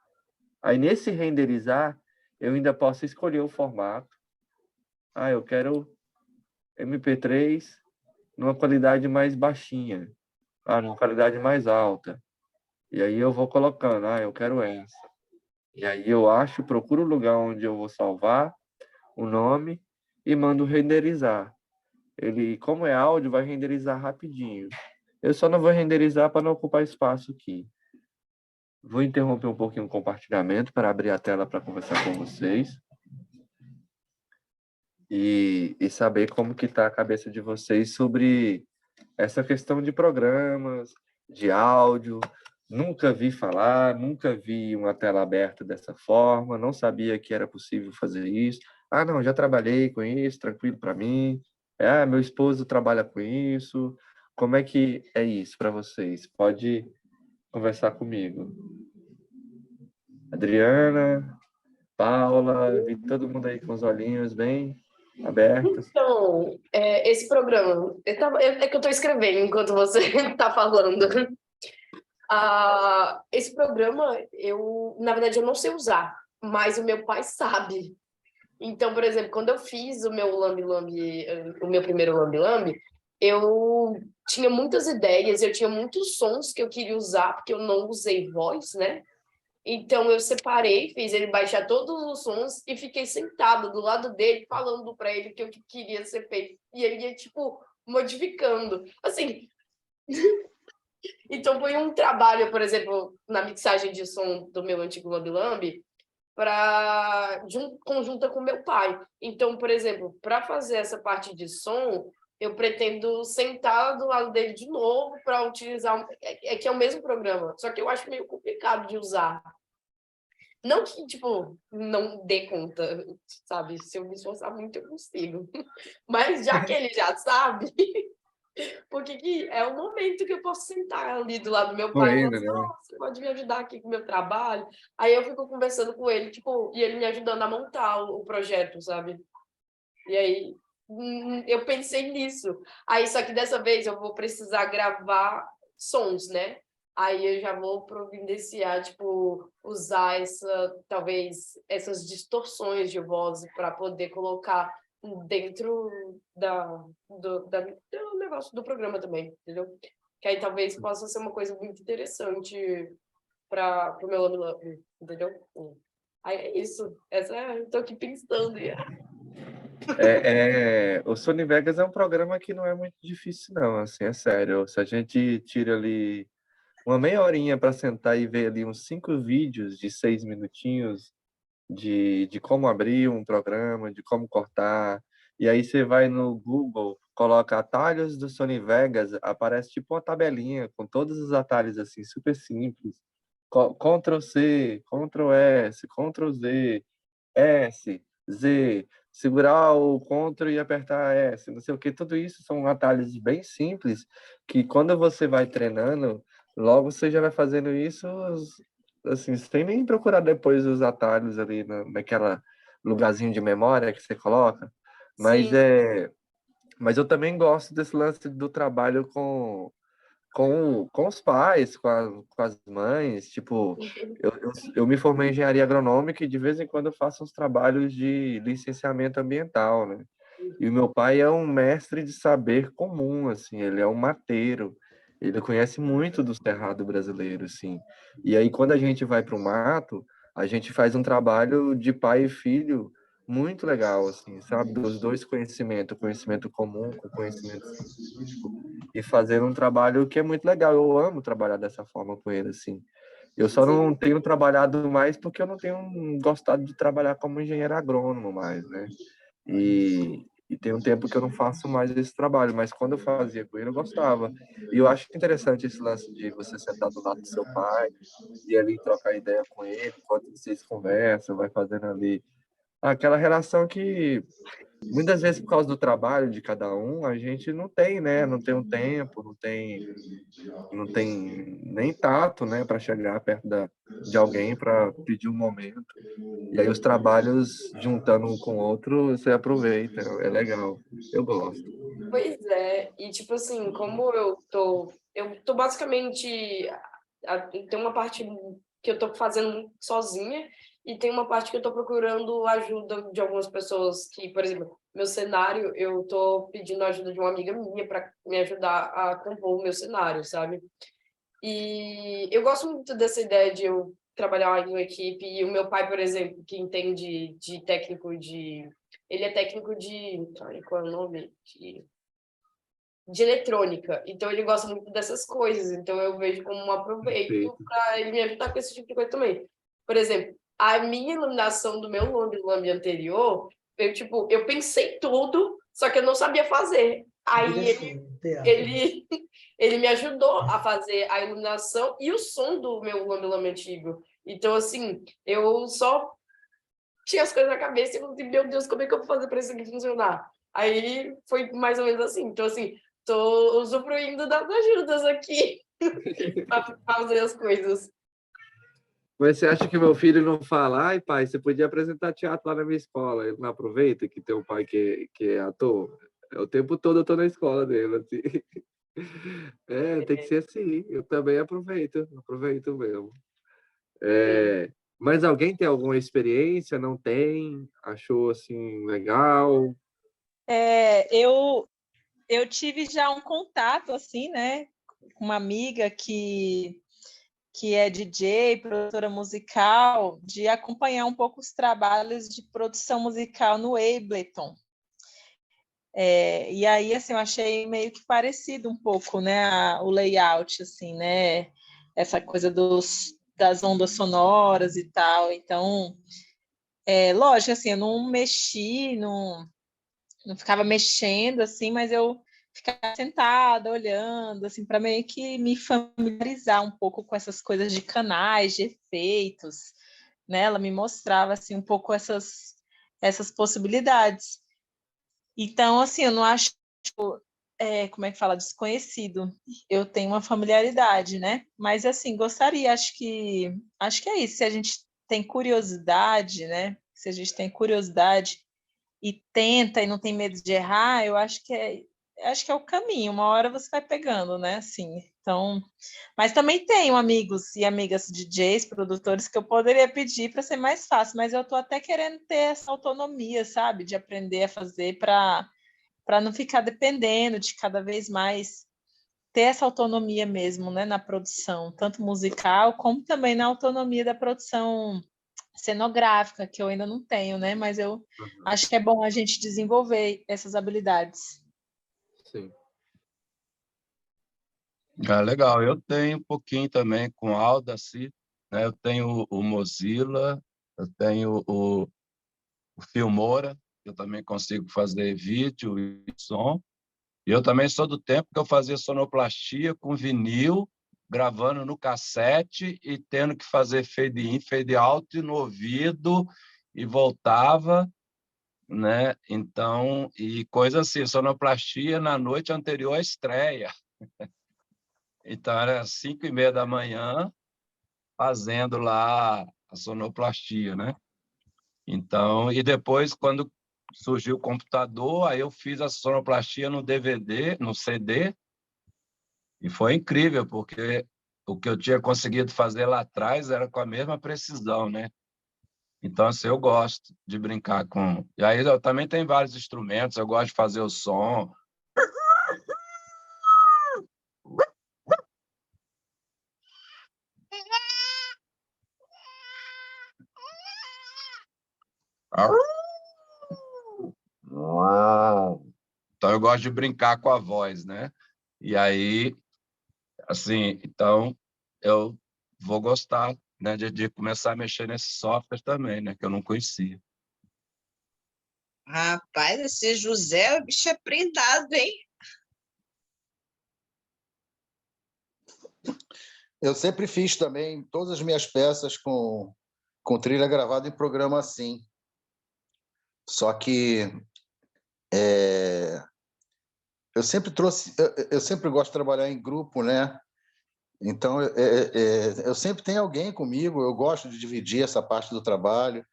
Aí nesse renderizar, eu ainda posso escolher o formato. Eu quero MP3 numa qualidade mais baixinha. Numa qualidade mais alta. E aí eu vou colocando, eu quero essa. E aí eu procuro o lugar onde eu vou salvar o nome e mando renderizar. Ele, como é áudio, vai renderizar rapidinho. Eu só não vou renderizar para não ocupar espaço aqui. Vou interromper um pouquinho o compartilhamento para abrir a tela para conversar com vocês. E saber como que está a cabeça de vocês sobre essa questão de programas, de áudio, Nunca vi falar, nunca vi uma tela aberta dessa forma, não sabia que era possível fazer isso. Ah, não, já trabalhei com isso, tranquilo para mim. Ah, meu esposo trabalha com isso. Como é que é isso para vocês? Pode conversar comigo. Adriana, Paula, vi todo mundo aí com os olhinhos bem abertos. Então, esse programa, é que eu estou escrevendo enquanto você está falando. Esse programa, na verdade, eu não sei usar, mas o meu pai sabe. Então, por exemplo, quando eu fiz o meu lambe-lambe, o meu primeiro lambe-lambe, eu tinha muitas ideias, eu tinha muitos sons que eu queria usar, porque eu não usei voz, né? Então, eu separei, fiz ele baixar todos os sons e fiquei sentada do lado dele, falando para ele o que eu queria ser feito. E ele ia, tipo, modificando. Assim, então foi um trabalho, por exemplo, na mixagem de som do meu antigo Lambi Lambi, conjunta com meu pai. Então, por exemplo, para fazer essa parte de som, eu pretendo sentar do lado dele de novo para utilizar... que é o mesmo programa, só que eu acho meio complicado de usar. Não que, tipo, não dê conta, sabe? Se eu me esforçar muito, eu consigo. Mas já que ele já sabe, porque que é o momento que eu posso sentar ali do lado do meu pai e falar assim, oh, você pode me ajudar aqui com o meu trabalho? Aí eu fico conversando com ele, tipo, e ele me ajudando a montar o projeto, sabe? E aí eu pensei nisso. Aí, só que dessa vez eu vou precisar gravar sons, né? Aí eu já vou providenciar, tipo, usar essas distorções de voz para poder colocar dentro do negócio do programa também, entendeu? Que aí talvez possa ser uma coisa muito interessante para o meu aluno, entendeu? Aí é isso. Eu tô aqui pensando. O Sony Vegas é um programa que não é muito difícil, não, assim, é sério. Se a gente tira ali uma meia horinha para sentar e ver ali uns 5 vídeos de 6 minutinhos de como abrir um programa, de como cortar, e aí você vai no Google, coloca atalhos do Sony Vegas, aparece tipo uma tabelinha com todos os atalhos assim, super simples. Ctrl C, Ctrl S, Ctrl Z, S, Z, segurar o Ctrl e apertar S, não sei o que, tudo isso são atalhos bem simples, que quando você vai treinando, logo você já vai fazendo isso, assim, sem nem procurar depois os atalhos ali naquela lugarzinho de memória que você coloca, mas Sim. mas eu também gosto desse lance do trabalho com os pais, com as mães, tipo, eu me formei em engenharia agronômica e de vez em quando eu faço uns trabalhos de licenciamento ambiental, né? E o meu pai é um mestre de saber comum, assim, ele é um mateiro, ele conhece muito do cerrado brasileiro, assim. E aí quando a gente vai para o mato, a gente faz um trabalho de pai e filho muito legal, assim, sabe? Dos dois conhecimentos, conhecimento comum com conhecimento científico, e fazer um trabalho que é muito legal. Eu amo trabalhar dessa forma com ele, assim. Eu só não tenho trabalhado mais porque eu não tenho gostado de trabalhar como engenheiro agrônomo mais, né? E tem um tempo que eu não faço mais esse trabalho, mas quando eu fazia com ele, eu gostava. E eu acho interessante esse lance de você sentar do lado do seu pai e ali trocar ideia com ele, enquanto vocês conversam, vai fazendo ali aquela relação que muitas vezes, por causa do trabalho de cada um, a gente não tem, né? Não tem um tempo, não tem nem tato, né? Para chegar perto de alguém para pedir um momento. E aí os trabalhos, juntando um com o outro, você aproveita. É legal. Eu gosto. Pois é. E, tipo assim, como eu tô basicamente... Tem uma parte que eu tô fazendo sozinha e tem uma parte que eu tô procurando ajuda de algumas pessoas que, por exemplo, meu cenário, eu tô pedindo ajuda de uma amiga minha para me ajudar a compor o meu cenário, sabe? E eu gosto muito dessa ideia de eu trabalhar em uma equipe. E o meu pai, por exemplo, que entende de técnico de... Ele é técnico de... Qual é o nome? De eletrônica. Então, ele gosta muito dessas coisas. Então, eu vejo como um aproveito para ele me ajudar com esse tipo de coisa também. Por exemplo, a minha iluminação do meu lambe anterior, eu pensei tudo, só que eu não sabia fazer. Aí Direção, teatro. ele me ajudou a fazer a iluminação e o som do meu Lambe antigo. Então, assim, eu só tinha as coisas na cabeça e eu falei, meu Deus, como é que eu vou fazer para isso aqui funcionar? Aí foi mais ou menos assim. Então, assim, tô usufruindo das ajudas aqui para fazer as coisas. Mas você acha que meu filho não fala, ai, pai, você podia apresentar teatro lá na minha escola? Ele não aproveita que tem um pai que é ator? O tempo todo eu tô na escola dele, assim. Tem que ser assim. Eu também aproveito mesmo. Mas alguém tem alguma experiência? Não tem? Achou, assim, legal? Eu tive já um contato, assim, né, com uma amiga que é DJ, produtora musical, de acompanhar um pouco os trabalhos de produção musical no Ableton. E aí, assim, eu achei meio que parecido um pouco, né, o layout, assim, né, essa coisa das ondas sonoras e tal. Então, lógico, assim, eu não mexi, não ficava mexendo, assim, mas eu ficava sentada, olhando, assim, para meio que me familiarizar um pouco com essas coisas de canais, de efeitos, né? Ela me mostrava, assim, um pouco essas possibilidades. Então, assim, eu não acho, como é que fala, desconhecido. Eu tenho uma familiaridade, né? Mas, assim, gostaria, acho que é isso. Se a gente tem curiosidade, né? Se a gente tem curiosidade e tenta e não tem medo de errar, eu acho que é o caminho. Uma hora você vai pegando, né? Assim, então, mas também tenho amigos e amigas DJs, produtores que eu poderia pedir para ser mais fácil, mas eu estou até querendo ter essa autonomia, sabe, de aprender a fazer para não ficar dependendo de cada vez mais ter essa autonomia mesmo, né, na produção, tanto musical como também na autonomia da produção cenográfica, que eu ainda não tenho, né? Mas eu acho que é bom a gente desenvolver essas habilidades. Sim. Legal, eu tenho um pouquinho também com Audacy, né? Eu tenho o Mozilla, eu tenho o Filmora, eu também consigo fazer vídeo e som. E eu também sou do tempo que eu fazia sonoplastia com vinil, gravando no cassete e tendo que fazer fade in, fade out no ouvido e voltava, né? Então, e coisa assim, sonoplastia na noite anterior à estreia. Então, era 5h30 da manhã, fazendo lá a sonoplastia, né? Então, e depois, quando surgiu o computador, aí eu fiz a sonoplastia no DVD, no CD, e foi incrível, porque o que eu tinha conseguido fazer lá atrás era com a mesma precisão, né? Então, assim, eu gosto de brincar com... E aí eu também tenho vários instrumentos, eu gosto de fazer o som. Então, eu gosto de brincar com a voz, né? E aí, assim, então, eu vou gostar, né, de começar a mexer nesse software também, né, que eu não conhecia. Rapaz, esse José, o bicho é prendado, hein? Eu sempre fiz também todas as minhas peças com trilha gravada em programa assim. Só que eu sempre gosto de trabalhar em grupo, né? Então eu sempre tenho alguém comigo. Eu gosto de dividir essa parte do trabalho.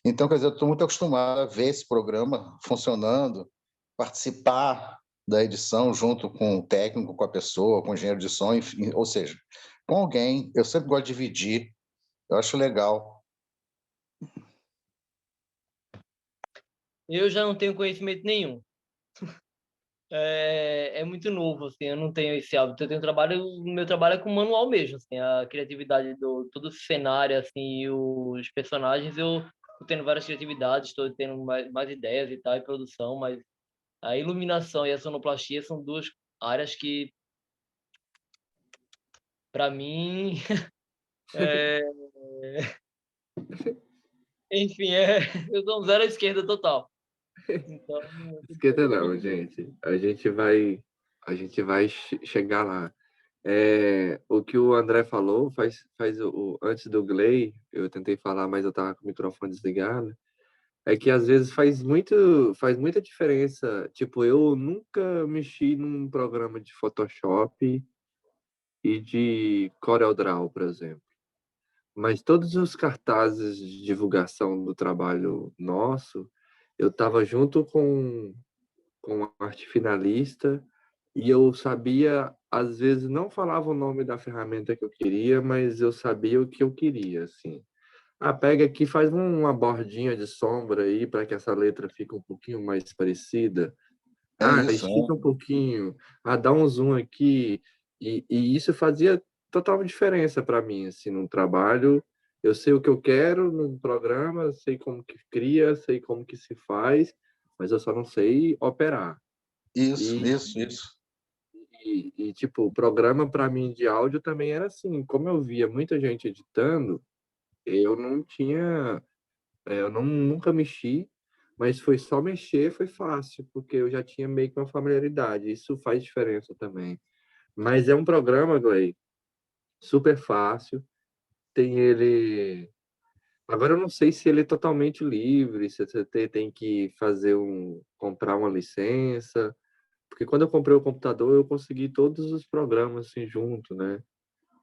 Então, quer dizer, eu estou muito acostumado a ver esse programa funcionando, participar da edição junto com o técnico, com a pessoa, com o engenheiro de som, enfim, ou seja, com alguém. Eu sempre gosto de dividir. Eu acho legal. Eu já não tenho conhecimento nenhum. É muito novo, assim, eu não tenho esse hábito. O meu trabalho é com manual mesmo, assim, a criatividade todo o cenário, assim, e os personagens, eu tô tendo várias criatividades, estou tendo mais ideias e tal, e produção, mas a iluminação e a sonoplastia são duas áreas que, para mim, é... enfim, eu sou um zero à esquerda total. Então, Esquenta não, gente. A gente vai chegar lá. O que o André falou faz antes do Gley, eu tentei falar, mas eu tava com o microfone desligado. É que às vezes faz muita diferença. Tipo, eu nunca mexi num programa de Photoshop e de CorelDRAW, por exemplo. Mas todos os cartazes de divulgação do trabalho nosso, eu estava junto com a arte finalista e eu sabia, às vezes não falava o nome da ferramenta que eu queria, mas eu sabia o que eu queria, assim. Ah, pega aqui, faz uma bordinha de sombra aí para que essa letra fique um pouquinho mais parecida. É Ah, isso, estica um pouquinho. Ah, dá um zoom aqui. E isso fazia total diferença para mim, assim, no trabalho. Eu sei o que eu quero no programa, sei como que cria, sei como que se faz, mas eu só não sei operar. isso, E, isso, isso. tipo, o programa para mim de áudio também era assim. Como eu via muita gente editando, eu não tinha eu nunca mexi, mas foi só mexer, foi fácil, porque eu já tinha meio que uma familiaridade. Isso faz diferença também. Mas é um programa, Gley, super fácil. Tem ele. Agora eu não sei se ele é totalmente livre, se você tem que comprar uma licença. Porque quando eu comprei o computador, eu consegui todos os programas assim junto, né?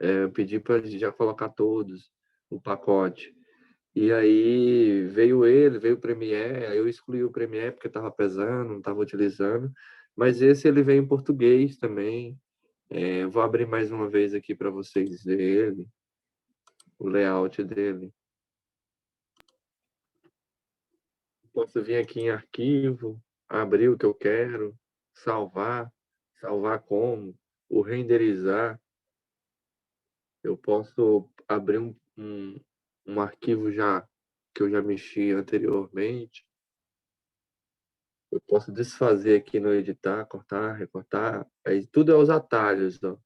Eu pedi para já colocar todos, o pacote. E aí veio o Premiere, aí eu excluí o Premiere porque estava pesando, não estava utilizando. Mas esse ele vem em português também. Eu vou abrir mais uma vez aqui para vocês verem o layout dele. Posso vir aqui em arquivo, abrir o que eu quero, salvar, salvar como, o renderizar. Eu posso abrir um arquivo já que eu já mexi anteriormente. Eu posso desfazer aqui no editar, cortar, recortar. Aí tudo é os atalhos, ó.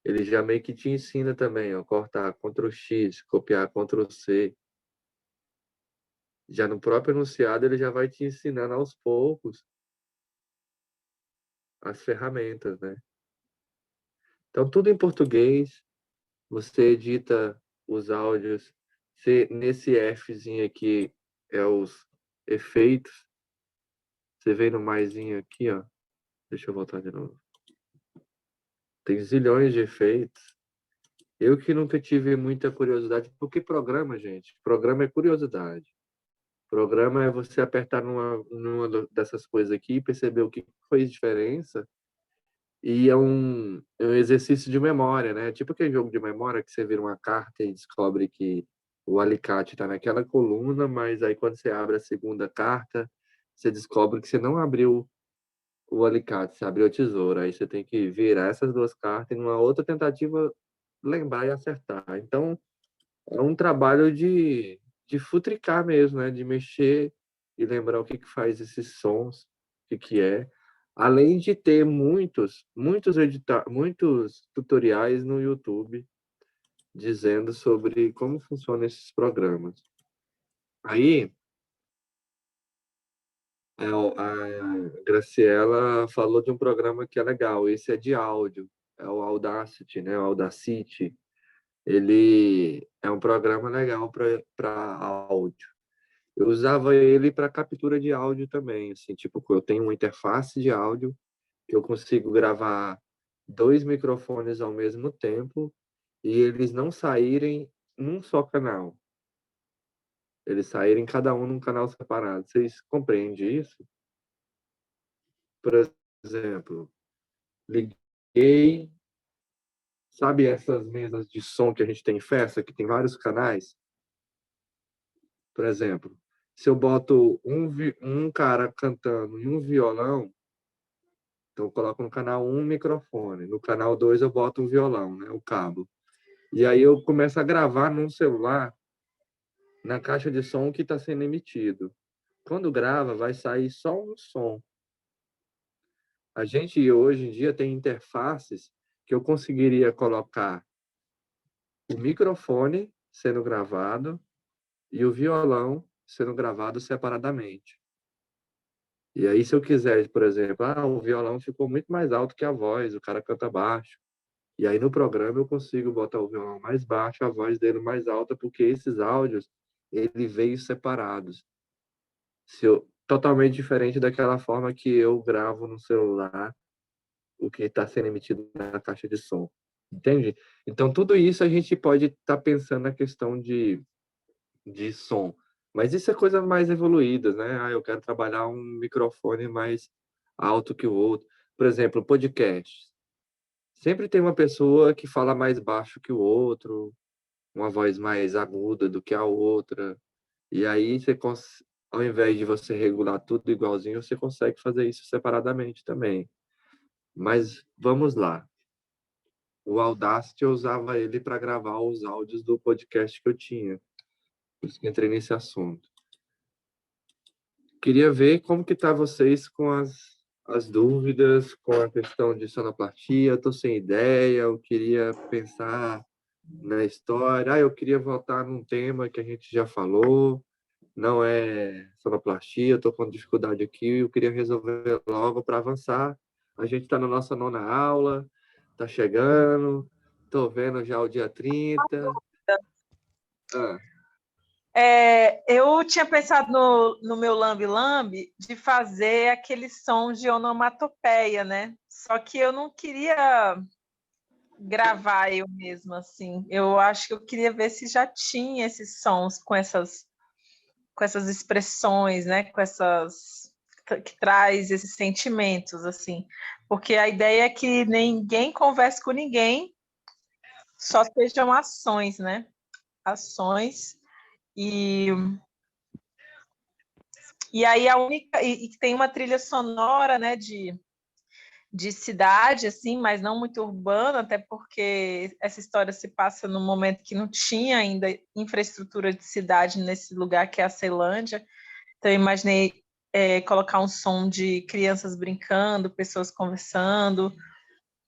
Ele já meio que te ensina também, ó, cortar Ctrl X, copiar Ctrl C. Já no próprio enunciado ele já vai te ensinando aos poucos as ferramentas, né? Então tudo em português, você edita os áudios. Nesse Fzinho aqui é os efeitos. Você vem no maisinho aqui, ó. Deixa eu voltar de novo. Tem zilhões de efeitos. Eu que nunca tive muita curiosidade, porque programa, gente, programa é curiosidade. Programa é você apertar numa dessas coisas aqui e perceber o que fez diferença. E é um exercício de memória, né? Tipo aquele jogo de memória que você vira uma carta e descobre que o alicate está naquela coluna, mas aí quando você abre a segunda carta, você descobre que você não abriu o alicate, você abriu a tesoura. Aí você tem que virar essas duas cartas e numa outra tentativa lembrar e acertar. Então, é um trabalho de futricar mesmo, né? De mexer e lembrar o que que faz esses sons, o que que é. Além de ter muitos tutoriais no YouTube dizendo sobre como funcionam esses programas. Aí, a Graciela falou de um programa que é legal. Esse é de áudio, é o Audacity, né? O Audacity. Ele é um programa legal para áudio. Eu usava ele para captura de áudio também, assim, tipo, eu tenho uma interface de áudio que eu consigo gravar dois microfones ao mesmo tempo e eles não saírem num só canal. Eles saírem cada um num canal separado. Vocês compreendem isso? Por exemplo, liguei, sabe essas mesas de som que a gente tem em festa, que tem vários canais? Por exemplo, se eu boto um cara cantando e um violão, então eu coloco no canal 1 microfone, no canal 2 eu boto um violão, né, o cabo. E aí eu começo a gravar num celular, na caixa de som que está sendo emitido. Quando grava, vai sair só um som. A gente hoje em dia tem interfaces que eu conseguiria colocar o microfone sendo gravado e o violão sendo gravados separadamente. E aí, se eu quiser, por exemplo, o violão ficou muito mais alto que a voz, o cara canta baixo. E aí, no programa, eu consigo botar o violão mais baixo, a voz dele mais alta, porque esses áudios, ele veio separados. Totalmente diferente daquela forma que eu gravo no celular, o que está sendo emitido na caixa de som. Entende? Então, tudo isso a gente pode estar pensando na questão de som. Mas isso é coisa mais evoluída, né? Eu quero trabalhar um microfone mais alto que o outro. Por exemplo, podcast. Sempre tem uma pessoa que fala mais baixo que o outro, uma voz mais aguda do que a outra. E aí, ao invés de você regular tudo igualzinho, você consegue fazer isso separadamente também. Mas vamos lá. O Audacity, eu usava ele para gravar os áudios do podcast que eu tinha. Por isso que entrei nesse assunto. Queria ver como que tá vocês com as dúvidas, com a questão de sonoplastia. Eu tô sem ideia, eu queria pensar na história. Eu queria voltar num tema que a gente já falou. Não é sonoplastia, eu tô com dificuldade aqui, eu queria resolver logo para avançar. A gente está na nossa 9ª aula, tá chegando, tô vendo já o dia 30. Ah. Eu tinha pensado no meu lambe-lambe de fazer aquele som de onomatopeia, né? Só que eu não queria gravar eu mesma, assim. Eu acho que eu queria ver se já tinha esses sons com essas expressões, né? Que traz esses sentimentos, assim. Porque a ideia é que ninguém converse com ninguém, só sejam ações, né? Ações. E aí a única e tem uma trilha sonora, né, de cidade, assim, mas não muito urbana, até porque essa história se passa num momento que não tinha ainda infraestrutura de cidade nesse lugar que é a Ceilândia. Então eu imaginei colocar um som de crianças brincando, pessoas conversando,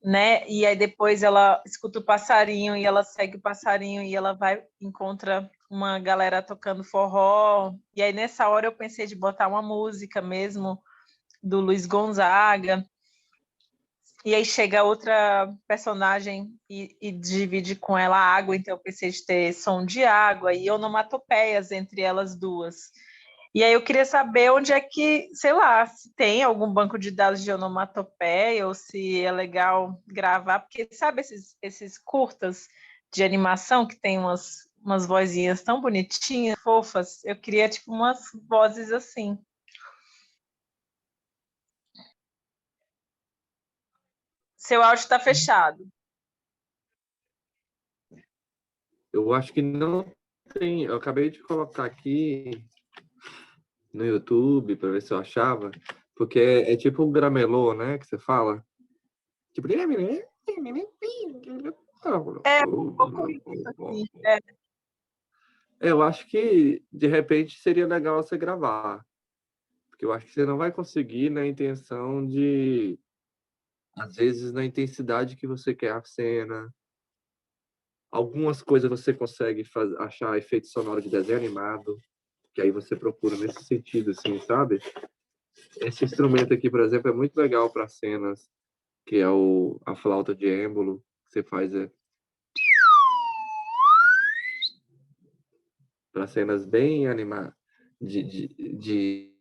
né? E aí depois ela escuta o passarinho e ela segue o passarinho e ela encontra uma galera tocando forró. E aí nessa hora eu pensei de botar uma música mesmo do Luiz Gonzaga. E aí chega outra personagem e divide com ela a água, então eu pensei de ter som de água e onomatopeias entre elas duas. E aí eu queria saber onde é que, sei lá, se tem algum banco de dados de onomatopeia ou se é legal gravar, porque sabe esses curtas de animação que tem umas vozinhas tão bonitinhas, fofas? Eu queria tipo umas vozes assim. Seu áudio está fechado. Eu acho que não tem. Eu acabei de colocar aqui no YouTube para ver se eu achava, porque é tipo um gramelô, né, que você fala. Tipo... Um pouco isso, assim. Eu acho que, de repente, seria legal você gravar. Porque eu acho que você não vai conseguir na intenção de... Às vezes, na intensidade que você quer a cena. Algumas coisas você consegue achar efeito sonoro de desenho animado, que aí você procura nesse sentido, assim, sabe? Esse instrumento aqui, por exemplo, é muito legal para cenas, que é a flauta de êmbolo, que você faz para cenas bem de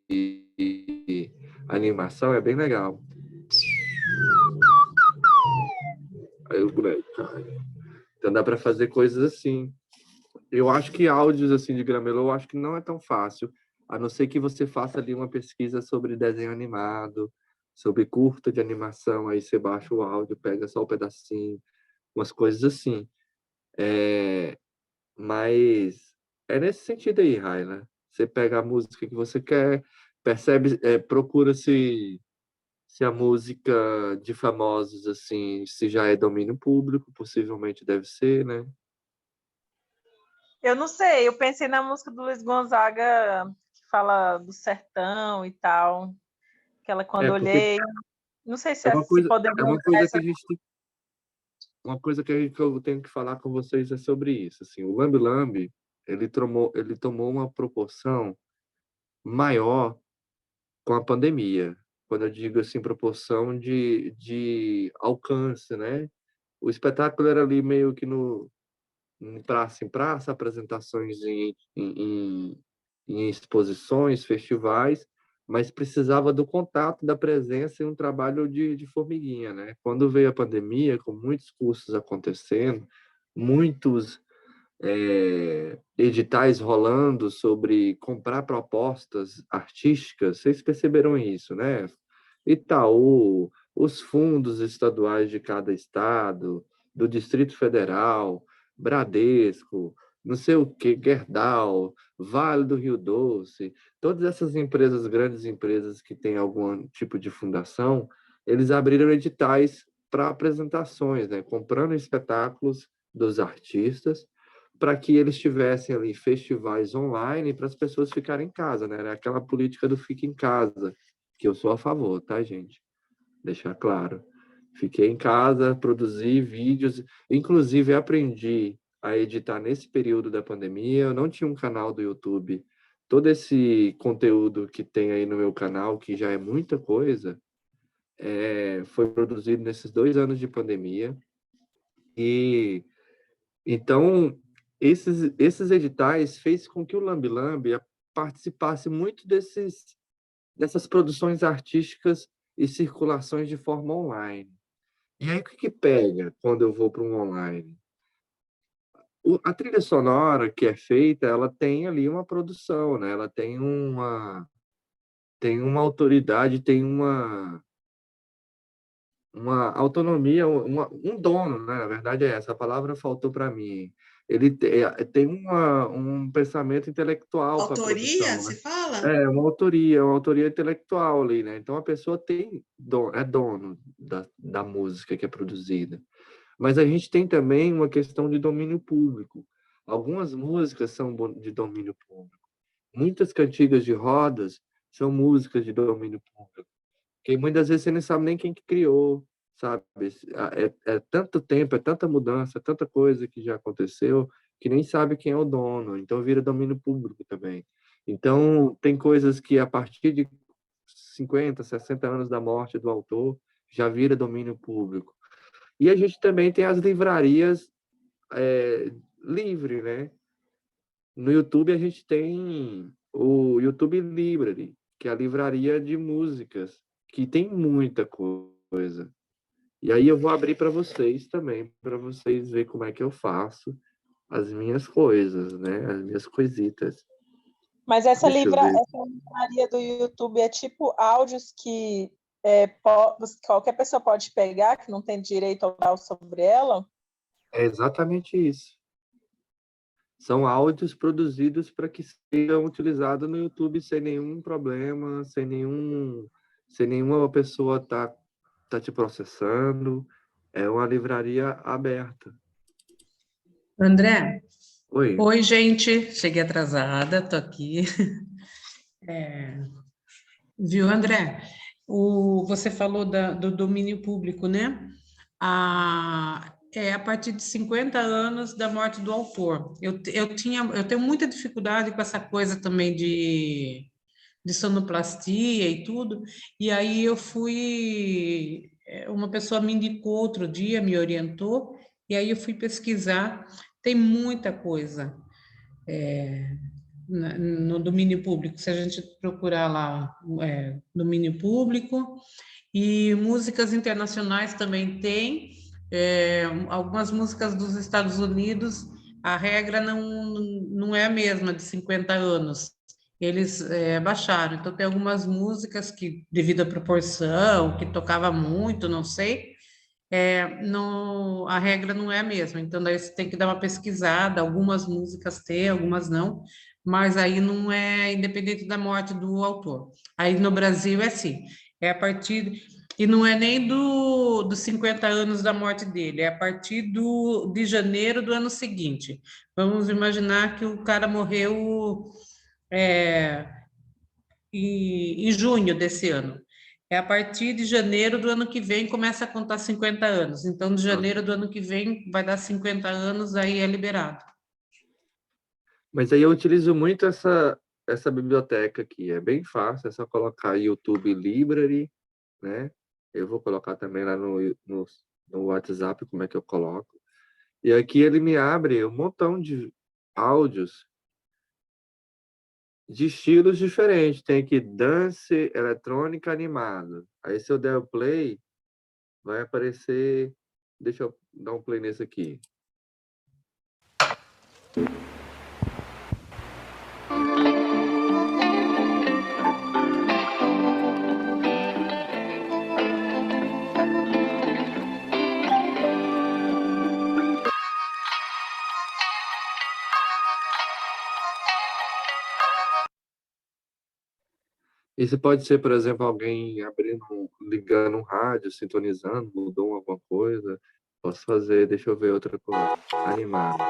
animação, é bem legal. Aí o boneco cai. Então dá para fazer coisas assim. Eu acho que áudios assim de gramelô, eu acho que não é tão fácil, a não ser que você faça ali uma pesquisa sobre desenho animado, sobre curta de animação, aí você baixa o áudio, pega só o pedacinho, umas coisas assim. Mas é nesse sentido aí, Raila. Você pega a música que você quer, percebe, procura se a música de famosos, assim, se já é domínio público, possivelmente deve ser, né? Eu não sei, eu pensei na música do Luiz Gonzaga, que fala do sertão e tal. Aquela Quando Porque Olhei. Não sei é uma se coisa, podemos é uma usar coisa que essa. a gente tem, uma coisa que eu tenho que falar com vocês é sobre isso. Assim, o Lambe Lambe, ele tomou uma proporção maior com a pandemia. Quando eu digo assim, proporção de alcance, né? O espetáculo era ali meio que no praça em praça, apresentações em exposições, festivais, mas precisava do contato, da presença e um trabalho de formiguinha, né? Quando veio a pandemia, com muitos cursos acontecendo, muitos editais rolando sobre comprar propostas artísticas, vocês perceberam isso, né? Itaú, os fundos estaduais de cada estado, do Distrito Federal, Bradesco, não sei o que, Gerdau, Vale do Rio Doce, todas essas empresas, grandes empresas que têm algum tipo de fundação, eles abriram editais para apresentações, né? Comprando espetáculos dos artistas para que eles tivessem ali festivais online para as pessoas ficarem em casa, né? Era aquela política do fique em casa, que eu sou a favor, tá, gente? Deixar claro. Fiquei em casa, produzi vídeos, inclusive aprendi a editar nesse período da pandemia. Eu não tinha um canal do YouTube. Todo esse conteúdo que tem aí no meu canal, que já é muita coisa, foi produzido nesses 2 anos de pandemia. E então, esses editais fez com que o Lambi Lambi participasse muito dessas produções artísticas e circulações de forma online. E aí, o que pega quando eu vou para um online? A trilha sonora que é feita, ela tem ali uma produção, né? Ela tem uma autoridade, tem uma autonomia, um dono, né? Na verdade é essa, a palavra faltou para mim. Ele tem um pensamento intelectual para a Autoria, produção, se né? fala? Uma autoria intelectual ali, né? Então a pessoa é dono da música que é produzida. Mas a gente tem também uma questão de domínio público. Algumas músicas são de domínio público. Muitas cantigas de rodas são músicas de domínio público. Porque muitas vezes você não sabe nem quem que criou, sabe? É tanto tempo, é tanta mudança, é tanta coisa que já aconteceu, que nem sabe quem é o dono. Então vira domínio público também. Então tem coisas que a partir de 50, 60 anos da morte do autor já vira domínio público. E a gente também tem as livrarias livre, né? No YouTube a gente tem o YouTube Library, que é a livraria de músicas, que tem muita coisa. E aí eu vou abrir para vocês também, para vocês verem como é que eu faço as minhas coisas, né? As minhas coisitas. Mas essa Deixa eu ver. livraria do YouTube é tipo áudios que qualquer pessoa pode pegar, que não tem direito autoral sobre ela? É exatamente isso. São áudios produzidos para que sejam utilizados no YouTube sem nenhum problema, sem nenhuma pessoa tá te processando. É uma livraria aberta. André, Oi. oi, gente. Cheguei atrasada, tô aqui. Viu, André? Você falou do domínio público, né? A partir de 50 anos da morte do autor. Eu tenho muita dificuldade com essa coisa também de sonoplastia e tudo, e aí uma pessoa me indicou outro dia, me orientou, e aí eu fui pesquisar, tem muita coisa no domínio público, se a gente procurar lá domínio público, e músicas internacionais também tem, algumas músicas dos Estados Unidos, a regra não é a mesma de 50 anos, eles baixaram, então tem algumas músicas que, devido à proporção, que tocava muito, não sei, a regra não é a mesma, então daí você tem que dar uma pesquisada, algumas músicas tem, algumas não, mas aí não é independente da morte do autor. Aí no Brasil é assim, é a partir, e não é nem dos 50 anos da morte dele, é a partir de janeiro do ano seguinte. Vamos imaginar que o cara morreu em junho desse ano. É a partir de janeiro do ano que vem começa a contar 50 anos. Então, de janeiro do ano que vem vai dar 50 anos, aí é liberado. Mas aí eu utilizo muito essa biblioteca aqui. É bem fácil, é só colocar YouTube Library, né? Eu vou colocar também lá no WhatsApp como é que eu coloco. E aqui ele me abre um montão de áudios de estilos diferentes. Tem aqui dance, eletrônica, animado. Aí se eu der o play, vai aparecer... Deixa eu dar um play nesse aqui. Isso pode ser, por exemplo, alguém ligando um rádio, sintonizando, mudou alguma coisa. Posso fazer, deixa eu ver outra coisa. Animado.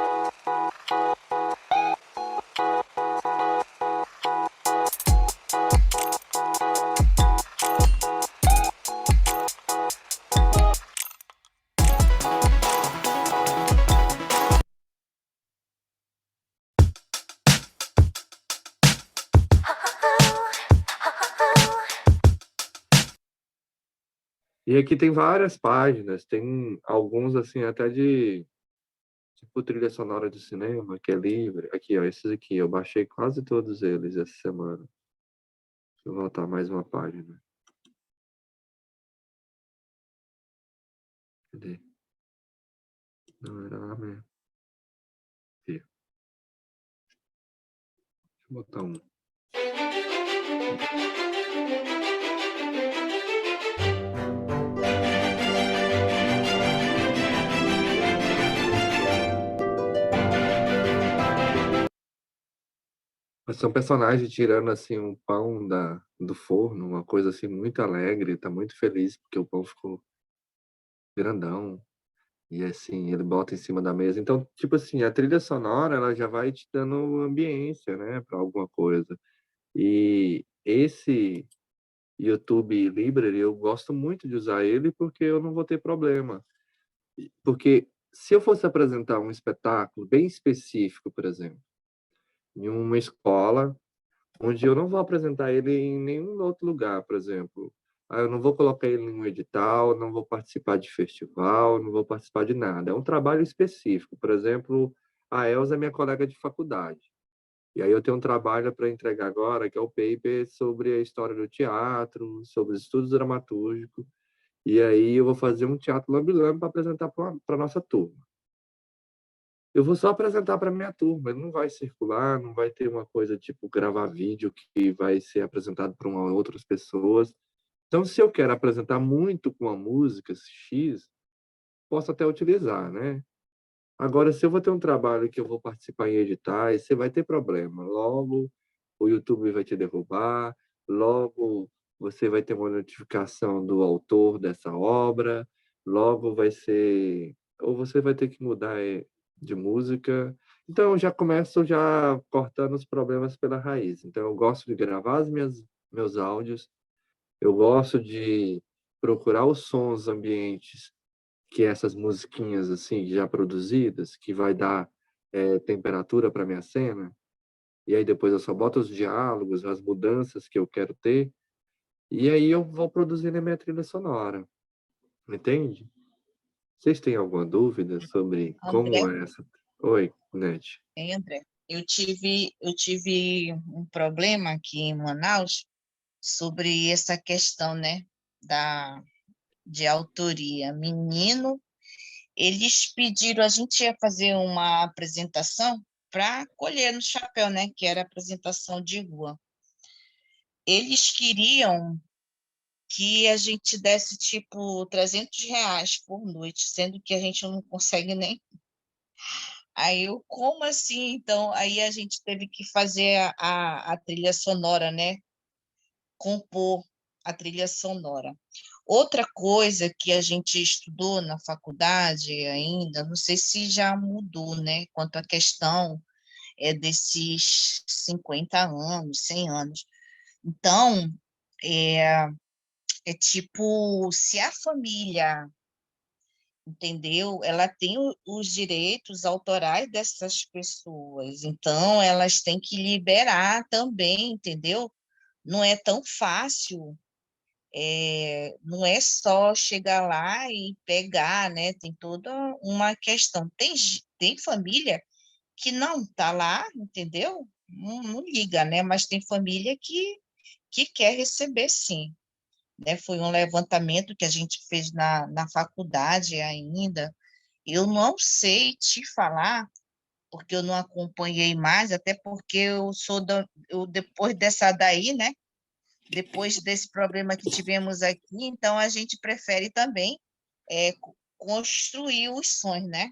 E aqui tem várias páginas, tem alguns assim até de tipo trilha sonora de cinema, que é livre. Aqui, ó, esses aqui, eu baixei quase todos eles essa semana. Deixa eu voltar mais uma página. Cadê? Não, era lá mesmo. Aqui. Deixa eu botar um. Mas são personagens tirando assim um pão do forno, uma coisa assim muito alegre, tá muito feliz porque o pão ficou grandão e assim ele bota em cima da mesa. Então, tipo assim, a trilha sonora ela já vai te dando ambiência, né, para alguma coisa. E esse YouTube Library eu gosto muito de usar ele porque eu não vou ter problema. Porque se eu fosse apresentar um espetáculo bem específico, por exemplo, em uma escola onde eu não vou apresentar ele em nenhum outro lugar, por exemplo. Eu não vou colocar ele em um edital, não vou participar de festival, não vou participar de nada. É um trabalho específico. Por exemplo, a Elza é minha colega de faculdade. E aí eu tenho um trabalho para entregar agora, que é o paper sobre a história do teatro, sobre os estudos dramatúrgicos. E aí eu vou fazer um teatro lambe-lambe para apresentar para a nossa turma. Eu vou só apresentar para minha turma, ele não vai circular, não vai ter uma coisa tipo gravar vídeo que vai ser apresentado para outras pessoas. Então, se eu quero apresentar muito com a música X, posso até utilizar, né? Agora, se eu vou ter um trabalho que eu vou participar em editais, você vai ter problema. Logo, o YouTube vai te derrubar, logo você vai ter uma notificação do autor dessa obra, logo vai ser... Ou você vai ter que mudar de música. Então, eu já começo já cortando os problemas pela raiz. Então, eu gosto de gravar meus áudios, eu gosto de procurar os sons ambientes que essas musiquinhas assim já produzidas, que vai dar temperatura para minha cena, e aí depois eu só boto os diálogos, as mudanças que eu quero ter, e aí eu vou produzindo a minha trilha sonora, entende? Vocês têm alguma dúvida sobre André, como é essa? Oi, Nete. André, eu tive um problema aqui em Manaus sobre essa questão, né, de autoria. Menino, eles pediram, a gente ia fazer uma apresentação para colher no chapéu, né, que era a apresentação de rua. Eles queriam que a gente desse, tipo, R$ 300 por noite, sendo que a gente não consegue nem. Aí eu, como assim? Então, aí a gente teve que fazer a trilha sonora, né? Compor a trilha sonora. Outra coisa que a gente estudou na faculdade ainda, não sei se já mudou, né? Quanto à questão desses 50 anos, 100 anos. Então, é tipo, se a família entendeu? Ela tem os direitos autorais dessas pessoas, então elas têm que liberar também, entendeu? Não é tão fácil, não é só chegar lá e pegar, né? Tem toda uma questão. Tem família que não está lá, entendeu? Não liga, né? Mas tem família que quer receber, sim. Né? Foi um levantamento que a gente fez na faculdade ainda. Eu não sei te falar, porque eu não acompanhei mais, até porque depois dessa daí, né? Depois desse problema que tivemos aqui, então a gente prefere também construir os sonhos, né?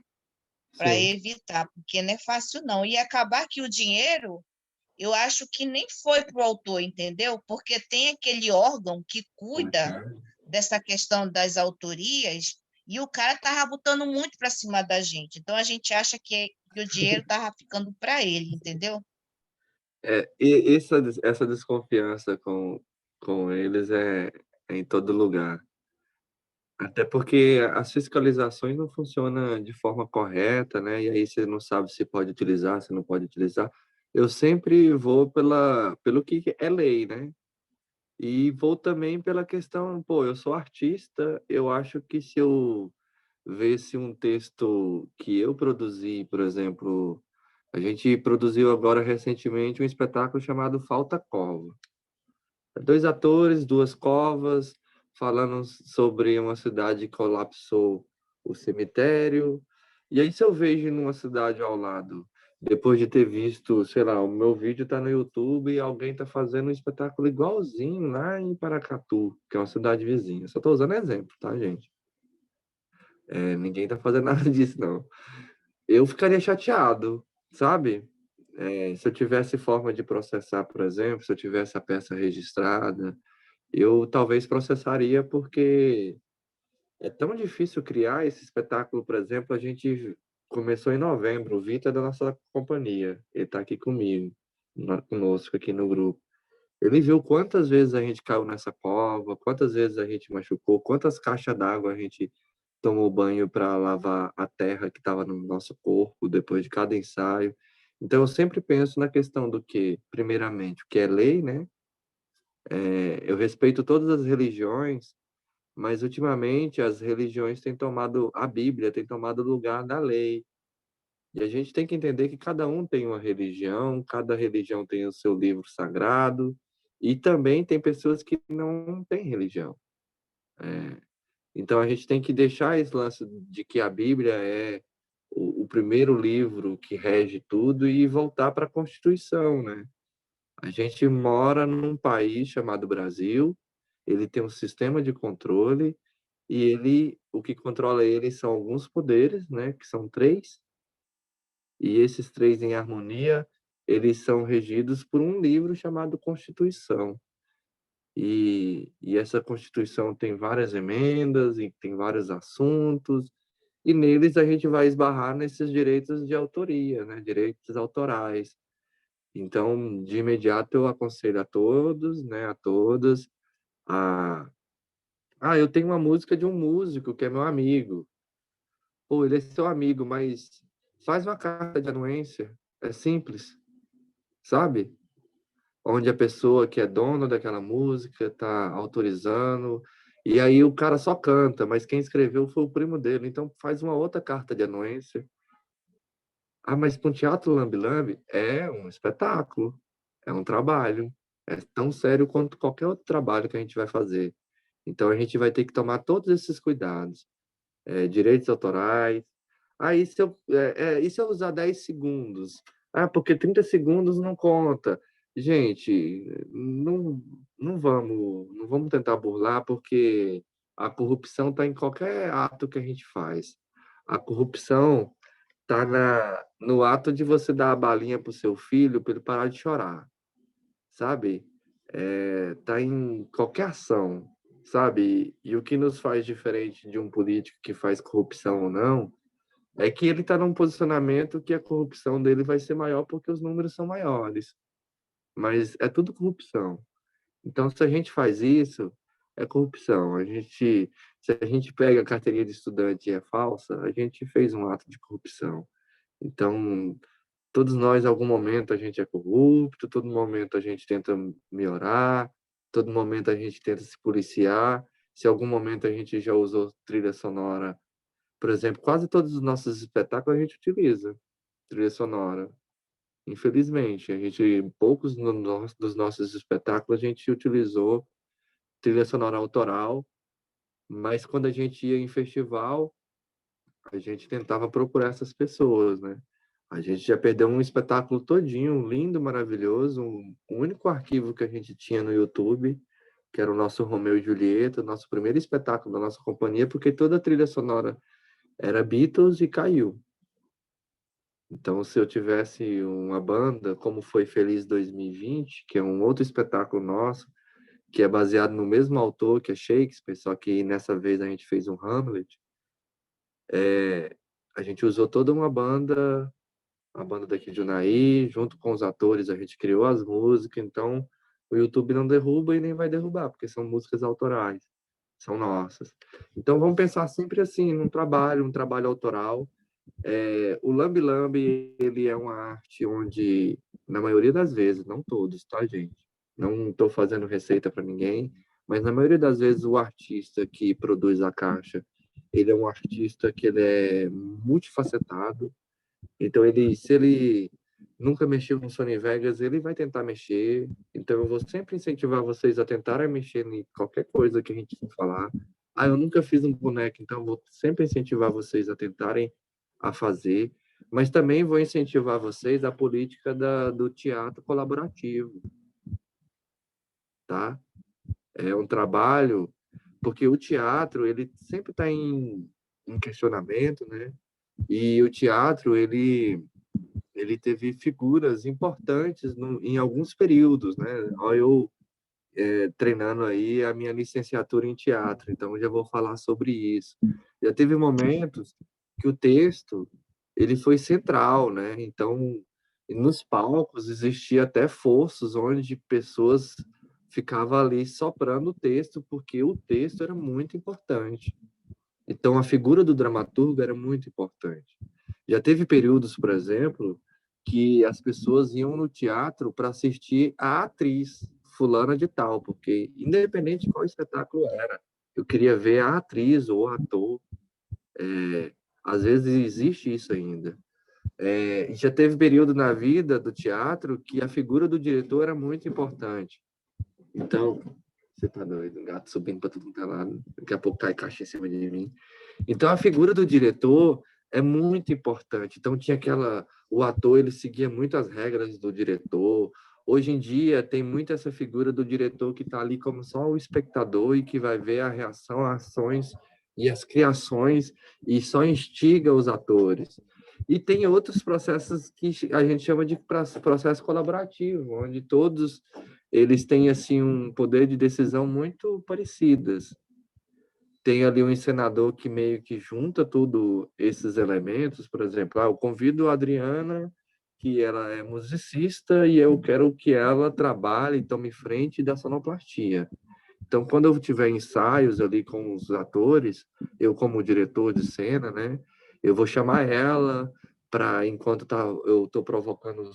Para Sim. evitar, porque não é fácil não. E acabar que o dinheiro, eu acho que nem foi para o autor, entendeu? Porque tem aquele órgão que cuida dessa questão das autorias e o cara estava botando muito para cima da gente. Então a gente acha que o dinheiro estava ficando para ele, entendeu? E essa desconfiança com eles é em todo lugar. Até porque as fiscalizações não funcionam de forma correta, né? E aí você não sabe se pode utilizar, se não pode utilizar. Eu sempre vou pelo que é lei, né? E vou também pela questão, pô, eu sou artista, eu acho que se eu visse um texto que eu produzi, por exemplo, a gente produziu agora recentemente um espetáculo chamado Falta Cova. Dois atores, duas covas, falando sobre uma cidade que colapsou o cemitério. E aí, se eu vejo numa cidade ao lado, depois de ter visto, sei lá, o meu vídeo está no YouTube e alguém está fazendo um espetáculo igualzinho lá em Paracatu, que é uma cidade vizinha. Só estou usando exemplo, tá, gente? Ninguém está fazendo nada disso, não. Eu ficaria chateado, sabe? Se eu tivesse forma de processar, por exemplo, se eu tivesse a peça registrada, eu talvez processaria porque é tão difícil criar esse espetáculo, por exemplo, a gente começou em novembro, o Vitor é da nossa companhia, ele está aqui comigo, conosco aqui no grupo. Ele viu quantas vezes a gente caiu nessa cova, quantas vezes a gente machucou, quantas caixas d'água a gente tomou banho para lavar a terra que estava no nosso corpo depois de cada ensaio. Então, eu sempre penso na questão do que, primeiramente, o que é lei, né? Eu respeito todas as religiões, mas ultimamente as religiões têm tomado, a Bíblia tem tomado o lugar da lei. E a gente tem que entender que cada um tem uma religião, cada religião tem o seu livro sagrado, e também tem pessoas que não têm religião. Então a gente tem que deixar esse lance de que a Bíblia é o primeiro livro que rege tudo e voltar para a Constituição, né? A gente mora num país chamado Brasil, ele tem um sistema de controle e o que controla ele são alguns poderes, né, que são três, e esses três em harmonia, eles são regidos por um livro chamado Constituição. E essa Constituição tem várias emendas e tem vários assuntos, e neles a gente vai esbarrar nesses direitos de autoria, né, direitos autorais. Então, de imediato, eu aconselho a todos, né, a todas, a... eu tenho uma música de um músico que é meu amigo. Pô, ele é seu amigo, mas faz uma carta de anuência. É simples, sabe? Onde a pessoa que é dona daquela música está autorizando, e aí o cara só canta, mas quem escreveu foi o primo dele. Então, faz uma outra carta de anuência. Mas para um teatro lambe-lambe é um espetáculo, é um trabalho, é tão sério quanto qualquer outro trabalho que a gente vai fazer. Então a gente vai ter que tomar todos esses cuidados, direitos autorais. E se eu usar 10 segundos? Porque 30 segundos não conta. Gente, não vamos tentar burlar, porque a corrupção está em qualquer ato que a gente faz. A corrupção tá no ato de você dar a balinha pro seu filho para ele parar de chorar, sabe? Tá em qualquer ação, sabe? E o que nos faz diferente de um político que faz corrupção ou não, é que ele tá num posicionamento que a corrupção dele vai ser maior porque os números são maiores. Mas é tudo corrupção. Então, se a gente faz isso, é corrupção. Se a gente pega a carteirinha de estudante e é falsa, a gente fez um ato de corrupção. Então, todos nós, em algum momento, a gente é corrupto, todo momento a gente tenta melhorar, todo momento a gente tenta se policiar. Se em algum momento a gente já usou trilha sonora, por exemplo, quase todos os nossos espetáculos a gente utiliza trilha sonora. Infelizmente, poucos dos nossos espetáculos a gente utilizou trilha sonora autoral, mas quando a gente ia em festival, a gente tentava procurar essas pessoas, né? A gente já perdeu um espetáculo todinho, lindo, maravilhoso, o único arquivo que a gente tinha no YouTube, que era o nosso Romeu e Julieta, nosso primeiro espetáculo da nossa companhia, porque toda a trilha sonora era Beatles e caiu. Então, se eu tivesse uma banda, como foi Feliz 2020, que é um outro espetáculo nosso, que é baseado no mesmo autor, que é Shakespeare, só que nessa vez a gente fez um Hamlet, a gente usou toda uma banda, a banda daqui de Unai, junto com os atores, a gente criou as músicas, então o YouTube não derruba e nem vai derrubar, porque são músicas autorais, são nossas. Então vamos pensar sempre assim, um trabalho autoral. O Lambe Lambe, ele é uma arte onde, na maioria das vezes, não todos, tá, gente? Não estou fazendo receita para ninguém, mas na maioria das vezes o artista que produz a caixa, ele é um artista que ele é multifacetado. Então, se ele nunca mexeu no Sony Vegas, ele vai tentar mexer. Então, eu vou sempre incentivar vocês a tentarem mexer em qualquer coisa que a gente for falar. Eu nunca fiz um boneco, então eu vou sempre incentivar vocês a tentarem a fazer. Mas também vou incentivar vocês a política do teatro colaborativo, tá? É um trabalho, porque o teatro, ele sempre está em questionamento, né? E o teatro, ele teve figuras importantes em alguns períodos, né? Eu treinando aí a minha licenciatura em teatro, então já vou falar sobre isso. Já teve momentos que o texto ele foi central, né? Então, nos palcos existia até forços onde pessoas ficavam ali soprando o texto, porque o texto era muito importante. Então, a figura do dramaturgo era muito importante. Já teve períodos, por exemplo, que as pessoas iam no teatro para assistir a atriz fulana de tal, porque independente de qual espetáculo era, eu queria ver a atriz ou o ator. Às vezes existe isso ainda. Já teve período na vida do teatro que a figura do diretor era muito importante. Então, você tá doido, um gato subindo para tudo que é lado, daqui a pouco cai caixa em cima de mim. Então, a figura do diretor é muito importante. Então, o ator, ele seguia muito as regras do diretor. Hoje em dia, tem muito essa figura do diretor que está ali como só o espectador e que vai ver a reação, as ações e as criações e só instiga os atores. E tem outros processos que a gente chama de processo colaborativo, onde todos eles têm assim um poder de decisão muito parecidas. Tem ali um encenador que meio que junta tudo esses elementos, por exemplo, eu convido a Adriana, que ela é musicista, e eu quero que ela trabalhe e tome frente da sonoplastia. Então, quando eu tiver ensaios ali com os atores, eu como diretor de cena, né, eu vou chamar ela para, enquanto eu estou provocando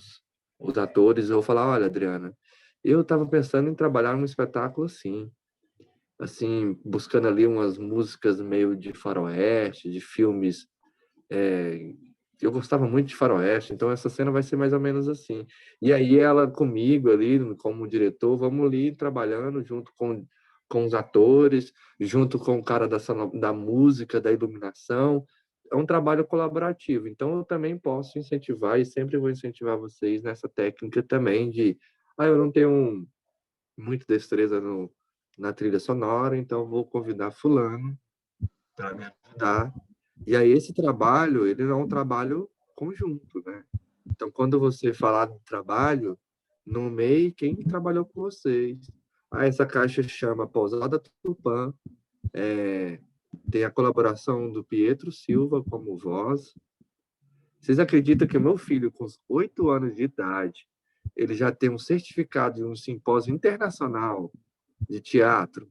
os atores, eu vou falar, olha, Adriana, eu estava pensando em trabalhar num espetáculo assim, buscando ali umas músicas meio de faroeste, de filmes. Eu gostava muito de faroeste, então essa cena vai ser mais ou menos assim. E aí ela comigo ali, como diretor, vamos ali trabalhando junto com os atores, junto com o cara da música, da iluminação. É um trabalho colaborativo. Então eu também posso incentivar e sempre vou incentivar vocês nessa técnica também de, eu não tenho muita destreza na trilha sonora, então vou convidar fulano para me ajudar. E aí esse trabalho, ele não é um trabalho conjunto, né? Então, quando você falar do trabalho, nomeie quem trabalhou com vocês. Essa caixa chama Pousada Tupã, tem a colaboração do Pietro Silva como voz. Vocês acreditam que o meu filho, com 8 anos de idade, ele já tem um certificado de um simpósio internacional de teatro?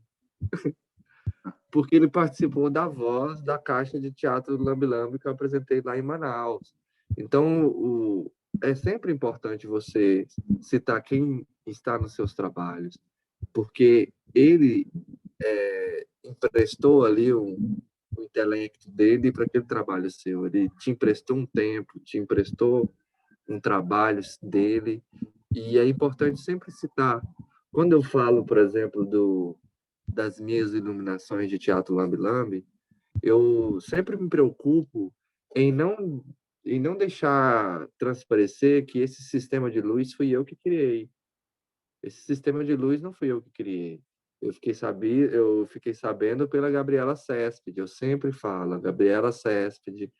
porque ele participou da voz da caixa de teatro do Lambi Lambi que eu apresentei lá em Manaus. Então, é sempre importante você citar quem está nos seus trabalhos, porque ele emprestou ali o intelecto dele para aquele trabalho seu. Ele te emprestou um tempo, te emprestou um trabalho dele, e é importante sempre citar. Quando eu falo, por exemplo, das minhas iluminações de teatro Lambi Lambi, eu sempre me preocupo em não deixar transparecer que esse sistema de luz fui eu que criei. Esse sistema de luz não fui eu que criei. Eu fiquei sabendo pela Gabriela Céspede. Eu sempre falo, a Gabriela Céspede,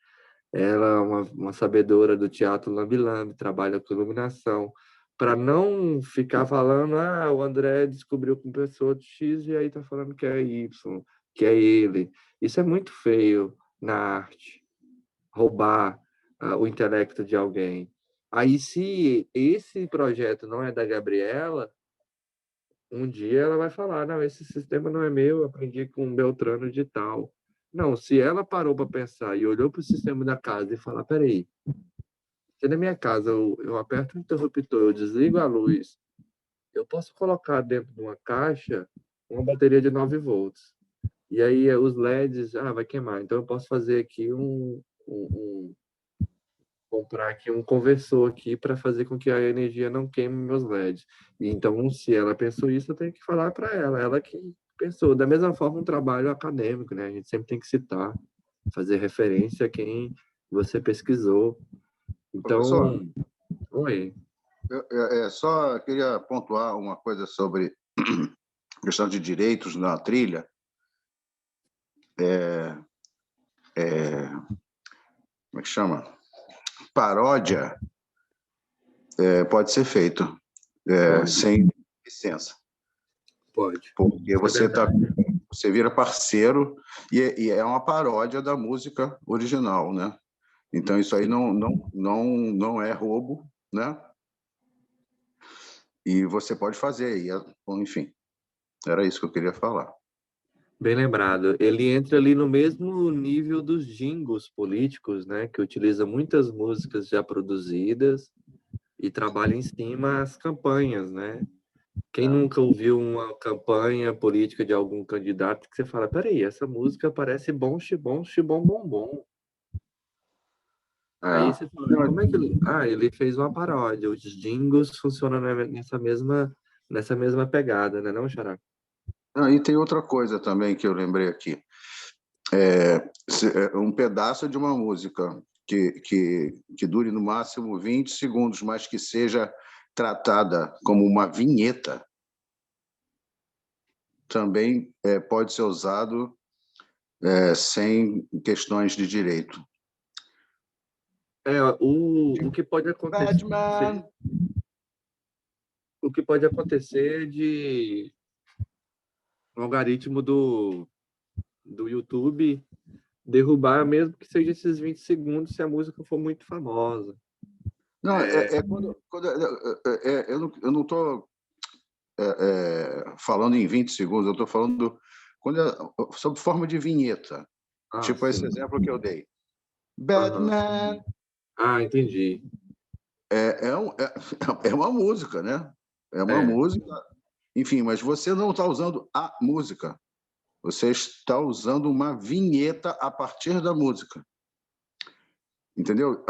ela é uma sabedora do teatro Lambi Lambi, trabalha com iluminação, para não ficar falando, o André descobriu com pessoa de X e aí tá falando que é Y, que é ele. Isso é muito feio na arte, roubar o intelecto de alguém. Aí, se esse projeto não é da Gabriela, um dia ela vai falar, não, esse sistema não é meu, eu aprendi com um Beltrano de tal. Não, se ela parou para pensar e olhou para o sistema da casa e falar, peraí, se na minha casa eu aperto o interruptor, eu desligo a luz, eu posso colocar dentro de uma caixa uma bateria de 9 volts. E aí os LEDs, vai queimar. Então eu posso fazer aqui comprar aqui um conversor aqui para fazer com que a energia não queime meus LEDs. E então, se ela pensou isso, eu tenho que falar para ela que pensou. Da mesma forma, um trabalho acadêmico, né? A gente sempre tem que citar, fazer referência a quem você pesquisou. Professor, Então, oi. eu só queria pontuar uma coisa sobre questão de direitos na trilha. Como é que chama? Paródia pode ser feito sem licença. Pode. Porque você vira parceiro e é uma paródia da música original, né? Então isso aí não é roubo, né? E você pode fazer, enfim. Era isso que eu queria falar. Bem lembrado. Ele entra ali no mesmo nível dos jingles políticos, né? Que utiliza muitas músicas já produzidas e trabalha em cima as campanhas, né? Quem nunca ouviu uma campanha política de algum candidato que você fala, peraí, essa música parece bom, xibom, xibom, bom, bom. Aí você fala, como é que ele... ele fez uma paródia. Os jingles funcionam nessa mesma pegada, né, não, Xará? E tem outra coisa também que eu lembrei aqui. Um pedaço de uma música que dure no máximo 20 segundos, mas que seja tratada como uma vinheta, também pode ser usado sem questões de direito. O que pode acontecer... Batman. O que pode acontecer de um algoritmo do YouTube derrubar, mesmo que seja esses 20 segundos, se a música for muito famosa. Não, eu não estou falando em 20 segundos, eu estou falando sob forma de vinheta. Tipo esse exemplo que eu dei. Batman. Entendi. É uma música, né? É uma música. Enfim, mas você não está usando a música. Você está usando uma vinheta a partir da música. Entendeu?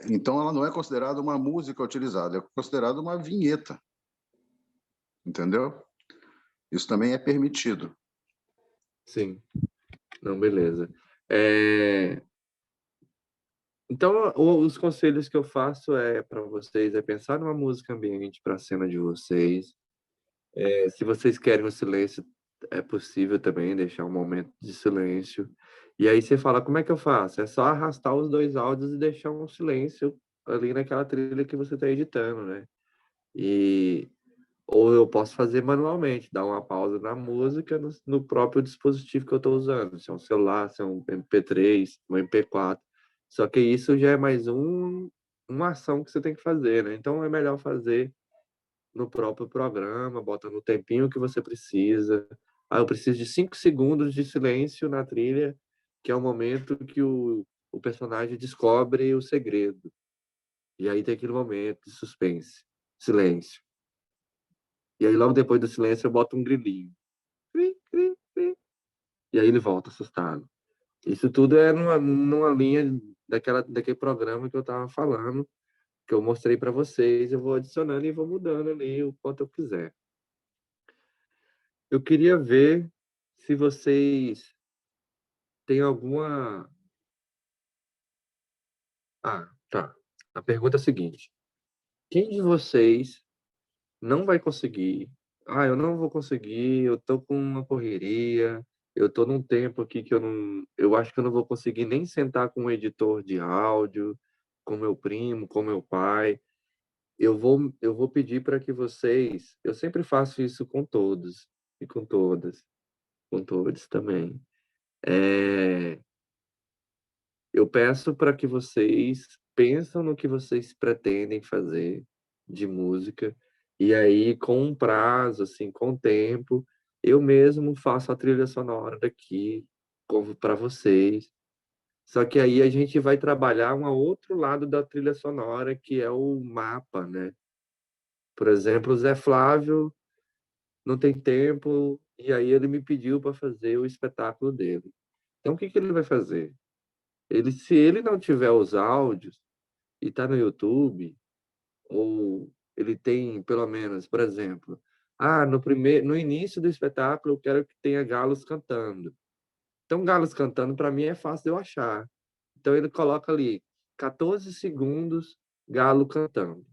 Então, ela não é considerada uma música utilizada, é considerada uma vinheta. Entendeu? Isso também é permitido. Sim. Não, beleza. Então, os conselhos que eu faço para vocês é pensar numa música ambiente para a cena de vocês. Se vocês querem o silêncio, é possível também deixar um momento de silêncio. E aí você fala, como é que eu faço? É só arrastar os 2 áudios e deixar um silêncio ali naquela trilha que você está editando, né? Ou eu posso fazer manualmente, dar uma pausa na música no próprio dispositivo que eu estou usando. Se é um celular, se é um MP3, um MP4. Só que isso já é mais uma ação que você tem que fazer, né? Então é melhor fazer no próprio programa, bota no tempinho que você precisa. Ah, eu preciso de 5 segundos de silêncio na trilha, que é o momento que o personagem descobre o segredo. E aí tem aquele momento de suspense, silêncio. E aí logo depois do silêncio eu boto um grilinho. Cri, cri, cri. E aí ele volta assustado. Isso tudo é numa linha daquele programa que eu estava falando, que eu mostrei para vocês. Eu vou adicionando e vou mudando ali o quanto eu quiser. Eu queria ver se vocês têm alguma... Ah, tá. A pergunta é a seguinte: quem de vocês não vai conseguir? Ah, eu não vou conseguir, eu tô com uma correria, eu tô num tempo aqui que eu acho que eu não vou conseguir nem sentar com um editor de áudio, com meu primo, com meu pai. Eu vou pedir para que vocês, eu sempre faço isso com todos e com todas, com todos também. Eu peço para que vocês pensam no que vocês pretendem fazer de música, e aí com um prazo, assim, com tempo, eu mesmo faço a trilha sonora daqui para vocês. Só que aí a gente vai trabalhar um outro lado da trilha sonora, que é o mapa, né? Por exemplo, o Zé Flávio não tem tempo, e aí ele me pediu para fazer o espetáculo dele. Então, o que que ele vai fazer? Se ele não tiver os áudios e está no YouTube, ou ele tem, pelo menos, por exemplo, no início do espetáculo eu quero que tenha galos cantando. Então, galos cantando, para mim, é fácil de eu achar. Então, ele coloca ali 14 segundos, galo cantando.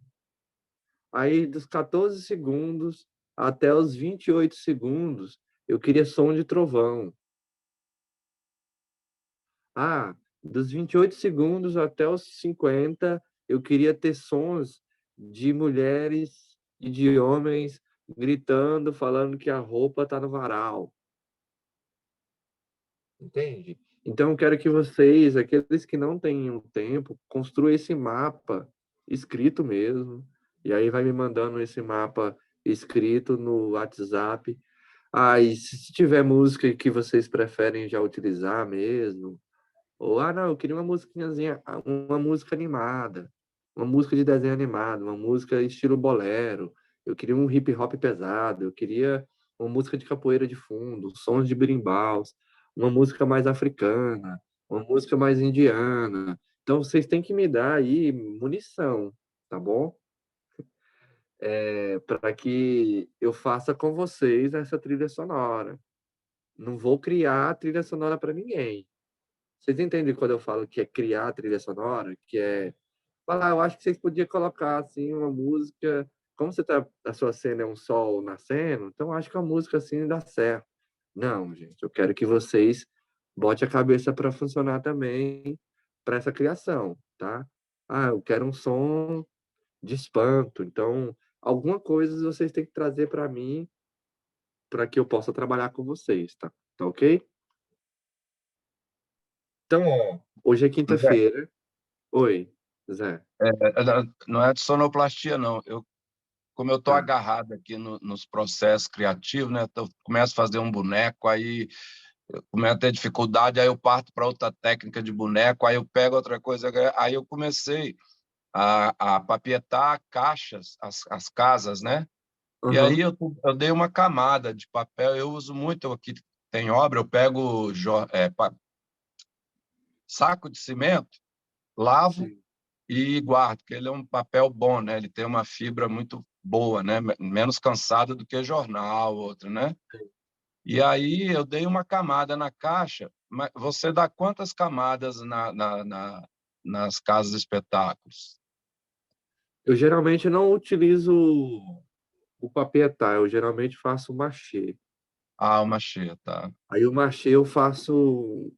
Aí, dos 14 segundos até os 28 segundos, eu queria som de trovão. Dos 28 segundos até os 50, eu queria ter sons de mulheres e de homens gritando, falando que a roupa está no varal. Entende? Então, eu quero que vocês, aqueles que não tenham tempo, construam esse mapa escrito mesmo. E aí vai me mandando esse mapa escrito no WhatsApp. E se tiver música que vocês preferem já utilizar mesmo, ou, não, eu queria uma musiquinhazinha, uma música animada, uma música de desenho animado, uma música estilo bolero, eu queria um hip hop pesado, eu queria uma música de capoeira de fundo, sons de berimbaus, uma música mais africana, uma música mais indiana. Então, vocês têm que me dar aí munição, tá bom? Para que eu faça com vocês essa trilha sonora. Não vou criar a trilha sonora para ninguém. Vocês entendem quando eu falo que é criar trilha sonora? Que é falar, eu acho que vocês podiam colocar assim uma música, como a sua cena é um sol nascendo, então eu acho que a música assim dá certo. Não, gente, eu quero que vocês botem a cabeça para funcionar também para essa criação, tá? Eu quero um som de espanto, então alguma coisa vocês têm que trazer para mim para que eu possa trabalhar com vocês, tá? Tá ok? Então, hoje é Zé, quinta-feira. Oi, Zé. não é de sonoplastia, não. Como eu estou Tá. agarrado aqui nos processos criativos, né? Eu começo a fazer um boneco, aí eu começo a ter dificuldade, aí eu parto para outra técnica de boneco, aí eu pego outra coisa, aí eu comecei a papietar caixas, as casas, né? E aí Uhum. eu dei uma camada de papel, eu uso muito, aqui tem obra, eu pego saco de cimento, lavo Sim. e guardo, porque ele é um papel bom, né? Ele tem uma fibra muito boa, né? Menos cansada do que jornal, outro, né? E aí eu dei uma camada na caixa, mas você dá quantas camadas nas casas de espetáculos? Eu geralmente não utilizo o papier-mâché, eu geralmente faço machê. Uma cheia, tá? Aí o machê eu faço,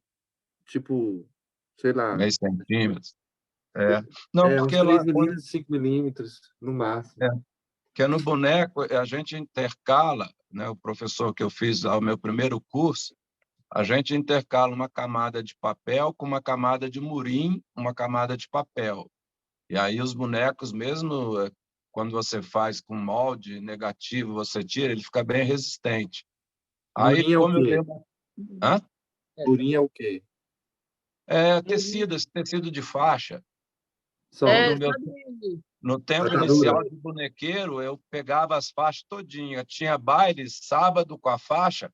tipo, sei lá, Meio centímetros. Não, uns porque 3 milímetros, 5 milímetros, no máximo. porque no boneco a gente intercala, né? O professor que eu fiz ao meu primeiro curso, a gente intercala uma camada de papel com uma camada de murim, uma camada de papel. E aí os bonecos, mesmo quando você faz com molde negativo, você tira, ele fica bem resistente. Aí, Murim é o como eu quê? tenho... Hã? Murim é o quê? É tecido, esse tecido de faixa. Som. No meu Sabe, No tempo Atadura. inicial de bonequeiro, eu pegava as faixas todinha. Tinha baile sábado com a faixa.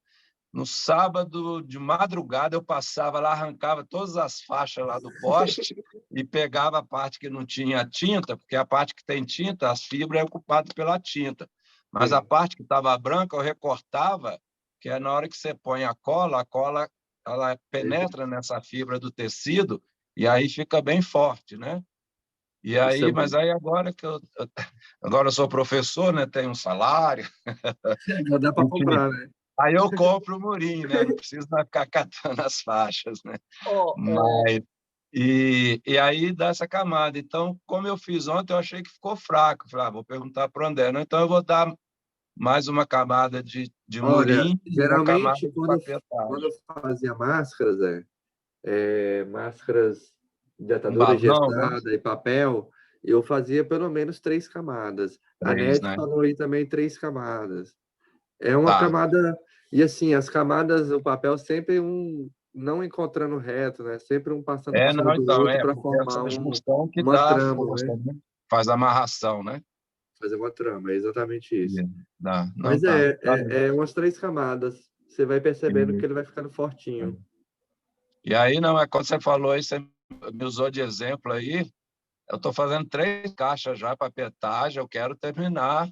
No sábado de madrugada eu passava lá, arrancava todas as faixas lá do poste e pegava a parte que não tinha tinta, porque a parte que tem tinta, as fibras é ocupada pela tinta. Mas a Sim. parte que estava branca eu recortava, que é na hora que você põe a cola ela penetra nessa fibra do tecido e aí fica bem forte, né? E Isso é aí, bom. mas aí agora agora eu sou professor, né? Tenho um salário, Já dá para enfim. comprar, né? Aí eu compro o murim, né? Não preciso mais ficar catando as faixas, né? ó, Mas e aí dá essa camada. Então, como eu fiz ontem, eu achei que ficou fraco. Falei, vou perguntar para o André, né? Então eu vou dar mais uma camada de Olha, murim e uma geralmente camada de quando eu papetagem. fazia máscaras, máscaras de Um atadura balão, né? gestada e papel, eu fazia pelo menos 3 camadas. A 3, NET né? falou aí também 3 camadas. É uma Tá. camada. E assim, as camadas, o papel sempre não encontrando reto, né? Sempre um passando por cima Não, do então, outro para porque formar essa junção que uma dá a trama, força, né? né? Faz a amarração, né? Fazer uma trama, é exatamente isso. Dá. Não, Mas tá. Tá bem. é umas 3 camadas. Você vai percebendo que ele vai ficando fortinho. E aí, não, quando você falou aí, você me usou de exemplo aí, eu estou fazendo 3 caixas já para petagem, eu quero terminar,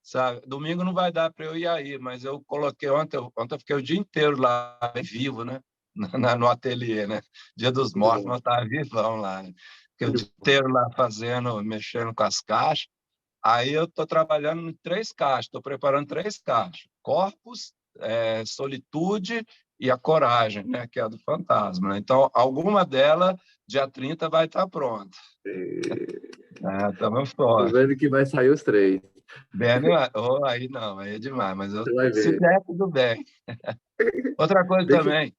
sabe? Domingo não vai dar para eu ir aí, mas eu coloquei ontem eu fiquei o dia inteiro lá, bem vivo, né? No ateliê, né? Dia dos Muito Mortos, bom. mas estava vivão lá, né? Fiquei o dia Muito bom. inteiro lá fazendo, mexendo com as caixas. Aí eu estou trabalhando em 3 caixas, estou preparando 3 caixas. Corpus, Solitude e a Coragem, né? Que é a do fantasma, né? Então, alguma delas, dia 30, vai estar pronta. Estamos Tô fortes. vendo que vai sair os 3. Bem animado. Aí não, aí é demais, mas Você vai se ver. der, tudo bem. Outra coisa Tem que... também,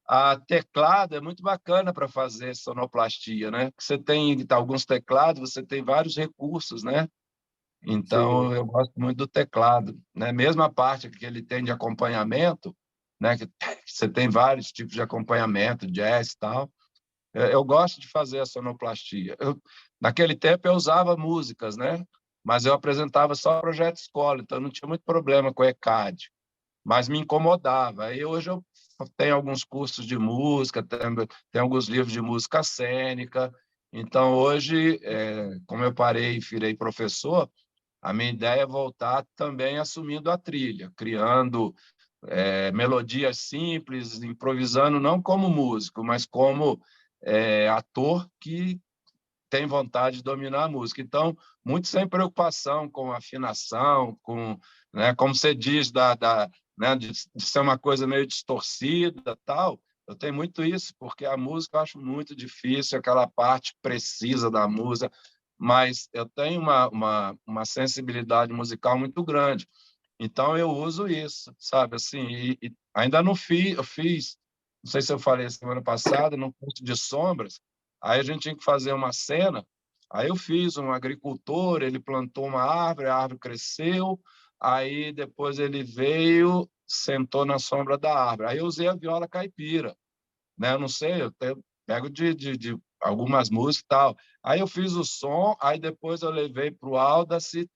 a teclado é muito bacana para fazer sonoplastia, né? Você tem alguns teclados, você tem vários recursos, né? Então, Sim. eu gosto muito do teclado, né? Mesmo a parte que ele tem de acompanhamento, né? Que você tem vários tipos de acompanhamento, jazz e tal. Eu gosto de fazer a sonoplastia. Naquele tempo, eu usava músicas, né? Mas eu apresentava só projeto escola, então não tinha muito problema com o ECAD, mas me incomodava. Aí hoje eu tenho alguns cursos de música, tenho alguns livros de música cênica. Então, hoje, como eu parei e virei professor, a minha ideia é voltar também assumindo a trilha, criando melodias simples, improvisando não como músico, mas como ator que tem vontade de dominar a música. Então, muito sem preocupação com afinação, né, como você diz, né, de ser uma coisa meio distorcida, tal. Eu tenho muito isso, porque a música eu acho muito difícil, aquela parte precisa da música, mas eu tenho uma sensibilidade musical muito grande. Então, eu uso isso, sabe? Assim, e ainda não fiz, eu fiz, não sei se eu falei semana passada, num curso de sombras, aí a gente tinha que fazer uma cena, aí eu fiz um agricultor, ele plantou uma árvore, a árvore cresceu, aí depois ele veio, sentou na sombra da árvore. Aí eu usei a viola caipira, né? Eu não sei, pego de algumas músicas e tal. Aí eu fiz o som, aí depois eu levei para o Audace,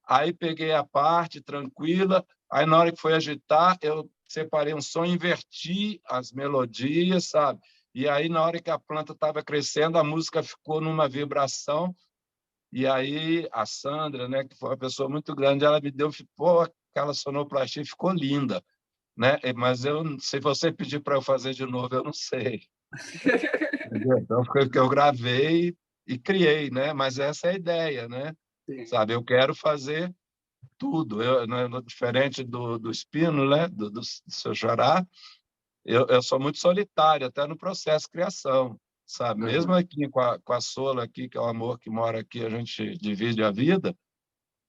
aí peguei a parte tranquila, aí na hora que foi agitar, eu separei um som, inverti as melodias, sabe? E aí na hora que a planta estava crescendo, a música ficou numa vibração, e aí a Sandra, né, que foi uma pessoa muito grande, ela me deu, pô, aquela sonoplastia ficou linda, né? Mas se você pedir para eu fazer de novo, eu não sei. Entendeu? Então foi o que eu gravei e criei, né? Mas essa é a ideia, né? Sim. Sabe, eu quero fazer tudo. Né, diferente do Espino, né, do seu Xará, eu sou muito solitário, até no processo de criação, sabe? Mesmo aqui com a Sola, aqui, que é o amor que mora aqui, a gente divide a vida,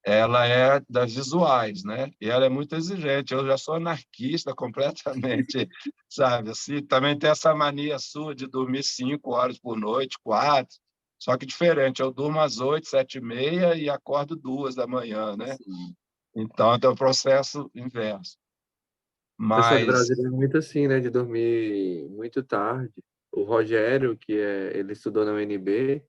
ela é das visuais, né? E ela é muito exigente. Eu já sou anarquista completamente, sabe? Assim, também tem essa mania sua de dormir 5 horas por noite, 4. Só que diferente, eu durmo às 8, 7h30 e acordo 2 da manhã, né? Sim. Então, é o processo inverso. O pessoal de Mas Brasília é muito assim, né? De dormir muito tarde. O Rogério, ele estudou na UNB,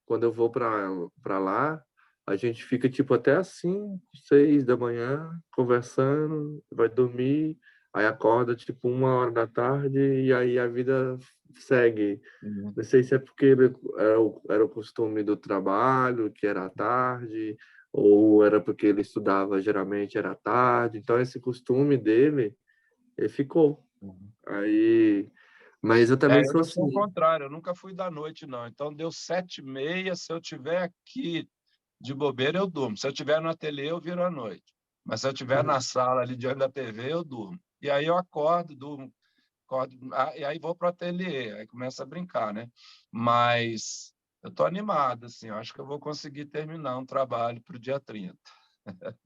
quando eu vou para lá, a gente fica tipo até assim, 6 da manhã, conversando, vai dormir, aí acorda tipo 1 hora da tarde e aí a vida segue. Não sei se é porque era o costume do trabalho, que era à tarde, ou era porque ele estudava geralmente era à tarde. Então esse costume dele, ele ficou. Aí, mas eu também eu sou já sou o assim. contrário, eu nunca fui da noite, não. Então, deu 7h30, se eu tiver aqui de bobeira, eu durmo. Se eu tiver no ateliê, eu viro à noite. Mas se eu tiver na sala ali diante da TV, eu durmo. E aí eu acordo, durmo, acordo, e aí vou para o ateliê, aí começa a brincar, né? Mas eu estou animado, assim, eu acho que eu vou conseguir terminar um trabalho para o dia 30.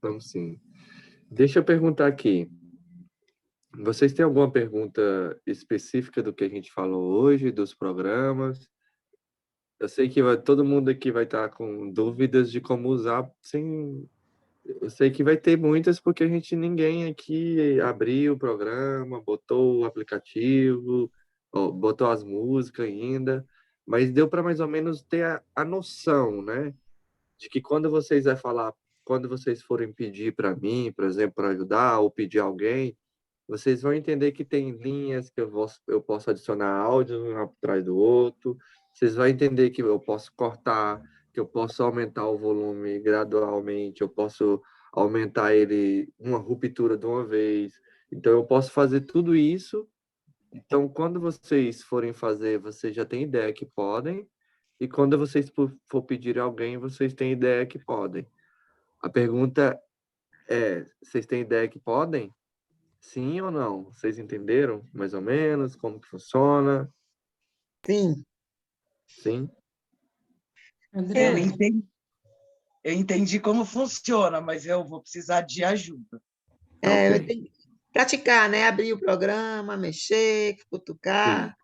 Vamos sim. Deixa eu perguntar aqui. Vocês têm alguma pergunta específica do que a gente falou hoje, dos programas? Eu sei que todo mundo aqui vai estar com dúvidas de como usar sem. Eu sei que vai ter muitas porque ninguém aqui abriu o programa, botou o aplicativo, ó, botou as músicas ainda, mas deu para mais ou menos ter a noção, né? De que quando vocês forem pedir para mim, por exemplo, para ajudar ou pedir alguém, vocês vão entender que tem linhas que eu posso adicionar áudio um atrás do outro. Vocês vão entender que eu posso cortar, que eu posso aumentar o volume gradualmente, eu posso aumentar ele uma ruptura de uma vez. Então, eu posso fazer tudo isso. Então, quando vocês forem fazer, vocês já têm ideia que podem. E quando vocês for pedir a alguém, vocês têm ideia que podem. A pergunta é, vocês têm ideia que podem? Sim ou não? Vocês entenderam mais ou menos como que funciona? Sim. Sim? Eu Adriana, entendi, eu entendi como funciona, mas eu vou precisar de ajuda. Eu Ok. tenho que praticar, né? Abrir o programa, mexer, Sim. cutucar.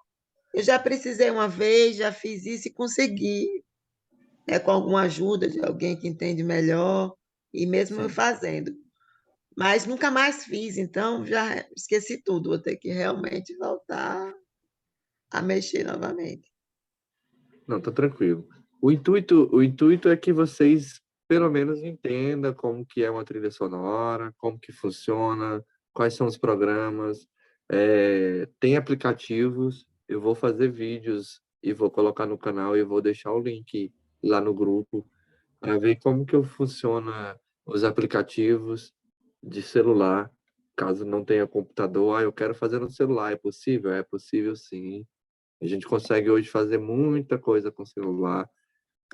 Eu já precisei uma vez, já fiz isso e consegui, com alguma ajuda de alguém que entende melhor, e mesmo eu Sim. fazendo. Mas nunca mais fiz, então já esqueci tudo. Vou ter que realmente voltar a mexer novamente. Não, tá tranquilo. O intuito é que vocês pelo menos entendam como que é uma trilha sonora, como que funciona, quais são os programas. Tem aplicativos, eu vou fazer vídeos e vou colocar no canal e vou deixar o link lá no grupo para ver como que funciona os aplicativos de celular, caso não tenha computador. Eu quero fazer no celular, é possível? É possível sim. A gente consegue hoje fazer muita coisa com celular.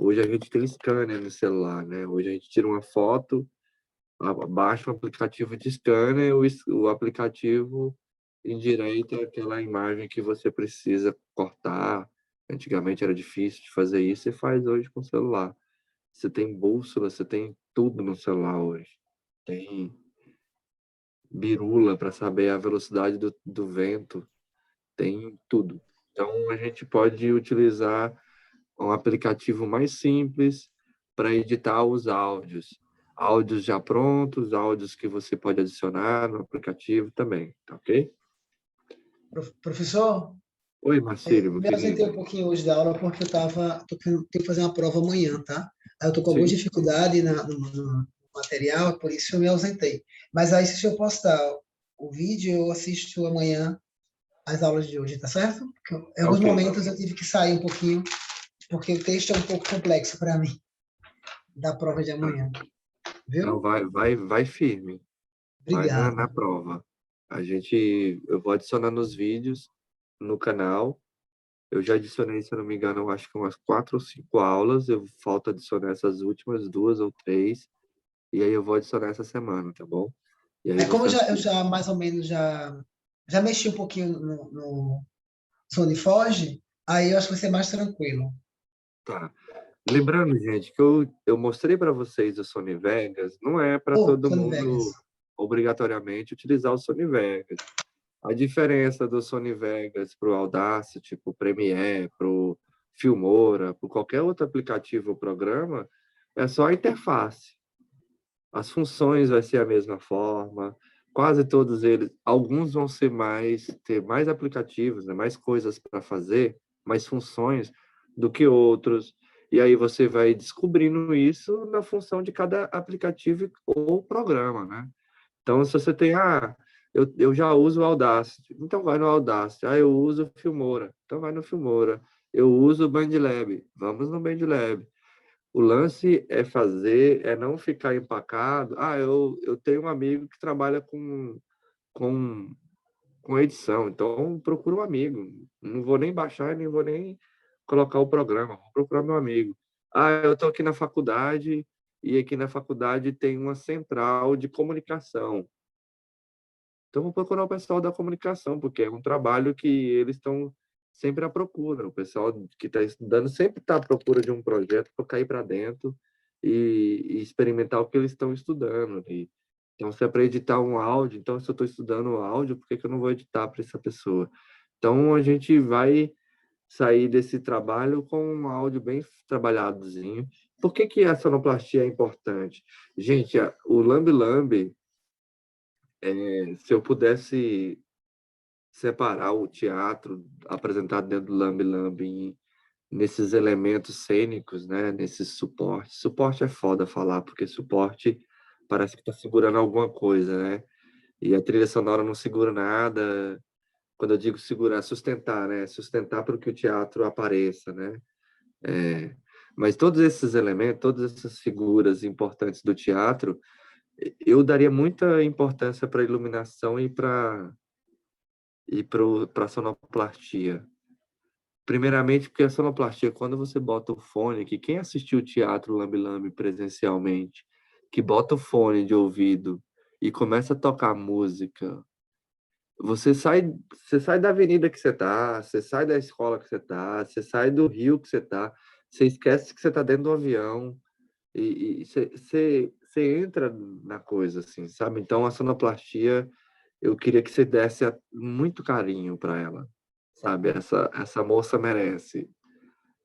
Hoje a gente tem scanner no celular, né? Hoje a gente tira uma foto, baixa o aplicativo de scanner, o aplicativo endireita aquela imagem que você precisa cortar. Antigamente era difícil de fazer isso e faz hoje com o celular. Você tem bússola, você tem tudo no celular hoje. Tem birula para saber a velocidade do vento, tem tudo. Então a gente pode utilizar um aplicativo mais simples para editar os áudios. Áudios já prontos, áudios que você pode adicionar no aplicativo também, tá ok? Professor, Oi, Marcílio, meu me ausentei querido. um pouquinho hoje da aula porque tenho que fazer uma prova amanhã, tá? Aí eu tô com alguma Sim. dificuldade no material, por isso eu me ausentei. Mas aí, se eu postar o vídeo, eu assisto amanhã as aulas de hoje, tá certo? Porque em alguns Ok. momentos eu tive que sair um pouquinho, porque o texto é um pouco complexo para mim, da prova de amanhã. Então Viu? vai firme. Vai na Obrigado. prova. Eu vou adicionar nos vídeos no canal. Eu já adicionei, se eu não me engano, eu acho que umas 4 ou 5 aulas. Eu falta adicionar essas últimas 2 ou 3. E aí eu vou adicionar essa semana, tá bom? E aí É como você eu assiste. já mais ou menos já mexi um pouquinho no SonicForge, aí eu acho que vai ser mais tranquilo. Tá. Lembrando, gente, que eu mostrei para vocês o Sony Vegas. Não é para Oh, todo Sony mundo Vegas. obrigatoriamente utilizar o Sony Vegas. A diferença do Sony Vegas para o Audacity, para o Premiere, para o Filmora, para qualquer outro aplicativo ou programa, é só a interface. As funções vai ser a mesma forma, quase todos eles, alguns vão ser ter mais aplicativos, né, mais coisas para fazer, mais funções do que outros. E aí você vai descobrindo isso na função de cada aplicativo ou programa, né? Então, se você tem, eu já uso o Audacity, então vai no Audacity. Eu uso o Filmora, então vai no Filmora. Eu uso o BandLab, vamos no BandLab. O lance é não ficar empacado. Eu tenho um amigo que trabalha com, com edição, então procuro um amigo. Não vou nem baixar, nem vou nem colocar o programa, vou procurar meu amigo. Eu estou aqui na faculdade e aqui na faculdade tem uma central de comunicação. Então, vou procurar o pessoal da comunicação, porque é um trabalho que eles estão sempre à procura. O pessoal que está estudando sempre está à procura de um projeto para cair para dentro e experimentar o que eles estão estudando. Então, se é para editar um áudio, então, se eu estou estudando áudio, por que que eu não vou editar para essa pessoa? Então, a gente vai sair desse trabalho com um áudio bem trabalhadozinho. Por que que a sonoplastia é importante? Gente, o Lambi Lambi, se eu pudesse separar o teatro apresentado dentro do Lambi Lambi nesses elementos cênicos, né? Nesses suportes. Suporte é foda falar, porque suporte parece que está segurando alguma coisa, né? E a trilha sonora não segura nada. Quando eu digo segurar, sustentar, né? Sustentar para que o teatro apareça, né? Mas todos esses elementos, todas essas figuras importantes do teatro, eu daria muita importância para a iluminação para a sonoplastia. Primeiramente, porque a sonoplastia, quando você bota o fone, que quem assistiu o teatro Lambi Lambi presencialmente, que bota o fone de ouvido e começa a tocar música, você sai da avenida que você tá, você sai da escola que você tá, você sai do rio que você tá, você esquece que você tá dentro do avião e você entra na coisa, assim, sabe? Então, a sonoplastia, eu queria que você desse muito carinho para ela, sabe? Essa moça merece.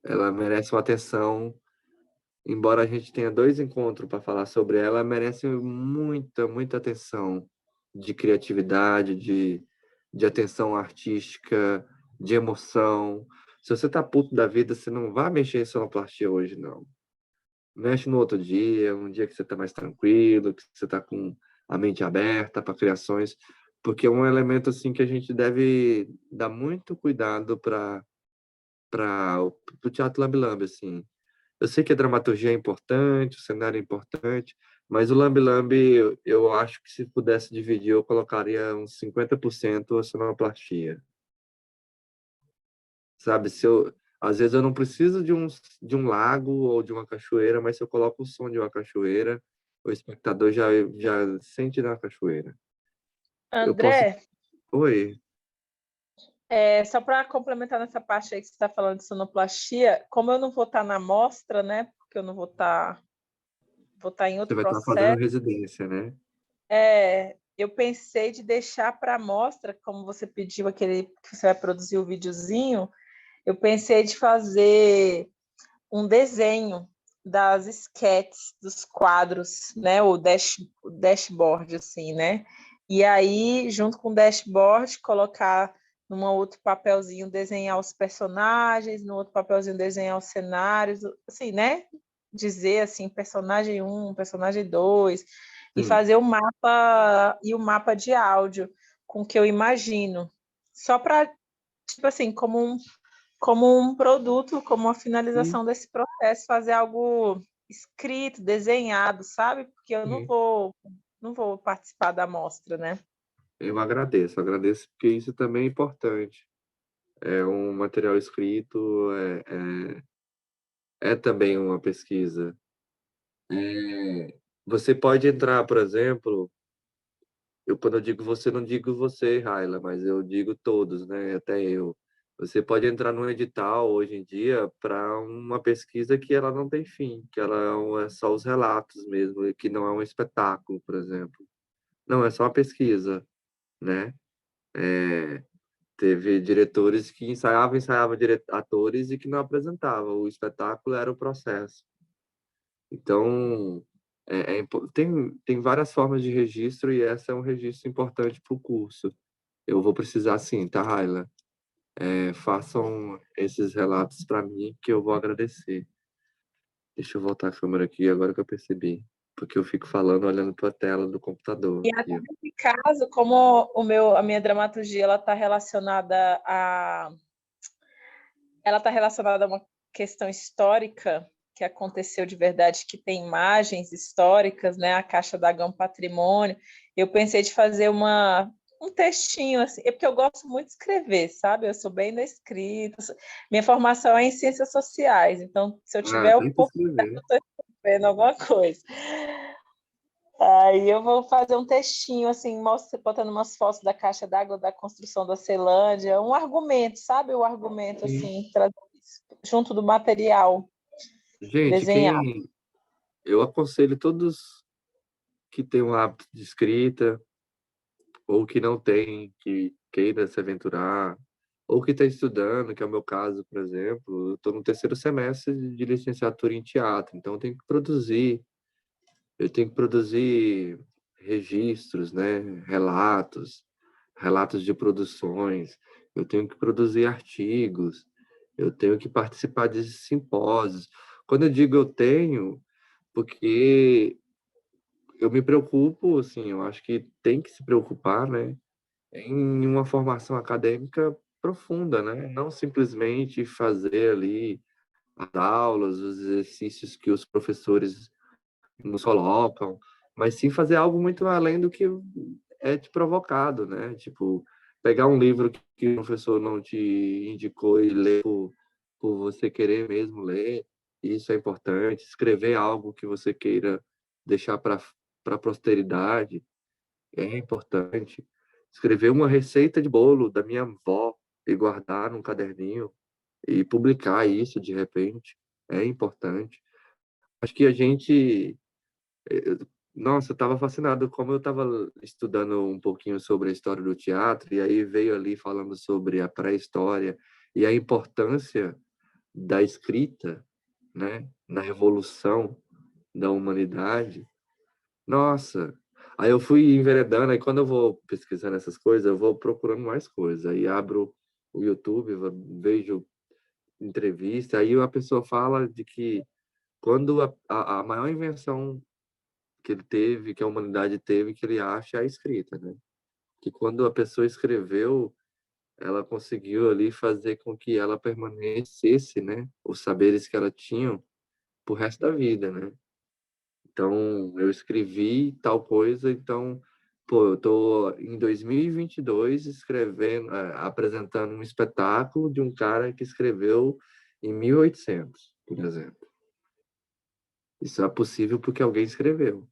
Ela merece uma atenção. Embora a gente tenha 2 encontros para falar sobre ela, merece muita, muita atenção de criatividade, de atenção artística, de emoção. Se você tá puto da vida, você não vai mexer em sonoplastia hoje, não. Mexe no outro dia, um dia que você está mais tranquilo, que você está com a mente aberta para criações, porque é um elemento assim que a gente deve dar muito cuidado para o teatro lambe-lambe, assim. Eu sei que a dramaturgia é importante, o cenário é importante, mas o lambe-lambe, eu acho que se pudesse dividir, eu colocaria uns 50% a sonoplastia. Sabe, às vezes eu não preciso de um lago ou de uma cachoeira, mas se eu coloco o som de uma cachoeira, o espectador já sente na cachoeira. Eu posso. André, Oi. só para complementar nessa parte aí que você está falando de sonoplastia, como eu não vou estar na mostra, né? Porque eu não vou estar em Você outro vai estar fazendo processo. residência, né? Eu pensei de deixar para a mostra, como você pediu aquele que você vai produzir o videozinho, eu pensei de fazer um desenho das sketches, dos quadros, né? O dashboard, assim, né? E aí, junto com o dashboard, colocar num outro papelzinho desenhar os personagens, no outro papelzinho desenhar os cenários, assim, né? Dizer assim, personagem 1, personagem 2, e Sim. fazer o mapa de áudio com o que eu imagino. Só para, tipo assim, como um produto, como uma finalização Sim, desse processo, fazer algo escrito, desenhado, sabe? Porque eu sim. não vou participar da mostra, né? Eu agradeço, porque isso também é importante. É um material escrito, é também uma pesquisa. Você pode entrar, por exemplo, quando eu digo você, não digo você, Raila, mas eu digo todos, né? Até eu. Você pode entrar num edital hoje em dia para uma pesquisa que ela não tem fim, que ela é só os relatos mesmo, e que não é um espetáculo, por exemplo. Não, é só uma pesquisa, né? Teve diretores que ensaiavam atores e que não apresentavam. O espetáculo era o processo. Então, Tem várias formas de registro e essa é um registro importante para o curso. Eu vou precisar sim, tá, Raila? Façam esses relatos para mim que eu vou agradecer. Deixa eu voltar a câmera aqui agora que eu percebi. Porque eu fico falando olhando para a tela do computador. E até nesse caso, como a minha dramaturgia ela está relacionada a uma questão histórica que aconteceu de verdade, que tem imagens históricas, né? A Caixa d'Água é um patrimônio. Eu pensei de fazer um textinho, assim, porque eu gosto muito de escrever, sabe? Eu sou bem da escrita. Minha formação é em ciências sociais, então, se eu tiver tem que oportunidade, escrever. eu estou escrevendo alguma coisa. Aí eu vou fazer um textinho, assim, botando umas fotos da caixa d'água, da construção da Ceilândia, um argumento, sabe? O argumento, assim, junto do material Gente, desenhado. eu aconselho todos que têm um hábito de escrita, ou que não tem, que queira se aventurar, ou que está estudando, que é o meu caso, por exemplo. Eu estou no terceiro semestre de licenciatura em teatro, então eu tenho que produzir registros, né? Relatos de produções, eu tenho que produzir artigos, eu tenho que participar de simpósios. Quando eu digo eu tenho, porque eu me preocupo, assim, eu acho que tem que se preocupar, né, em uma formação acadêmica profunda, né? Não simplesmente fazer ali as aulas, os exercícios que os professores nos colocam, mas sim fazer algo muito além do que é te provocado, né? Tipo, pegar um livro que o professor não te indicou e ler por você querer mesmo ler, isso é importante. Escrever algo que você queira deixar para a posteridade é importante. Escrever uma receita de bolo da minha avó e guardar num caderninho e publicar isso de repente é importante. Acho que a gente nossa, eu estava fascinado, como eu estava estudando um pouquinho sobre a história do teatro, e aí veio ali falando sobre a pré-história e a importância da escrita, né, na evolução da humanidade. Nossa, aí eu fui enveredando, aí quando eu vou pesquisando essas coisas, eu vou procurando mais coisas. Aí abro o YouTube, vejo entrevista, aí a pessoa fala de que quando a maior invenção que ele teve, que a humanidade teve, que ele acha é a escrita, né? Que quando a pessoa escreveu, ela conseguiu ali fazer com que ela permanecesse, né? Os saberes que ela tinha pro resto da vida, né? Então, eu escrevi tal coisa, então, pô, eu tô em 2022 escrevendo, apresentando um espetáculo de um cara que escreveu em 1800, por exemplo. Isso é possível porque alguém escreveu.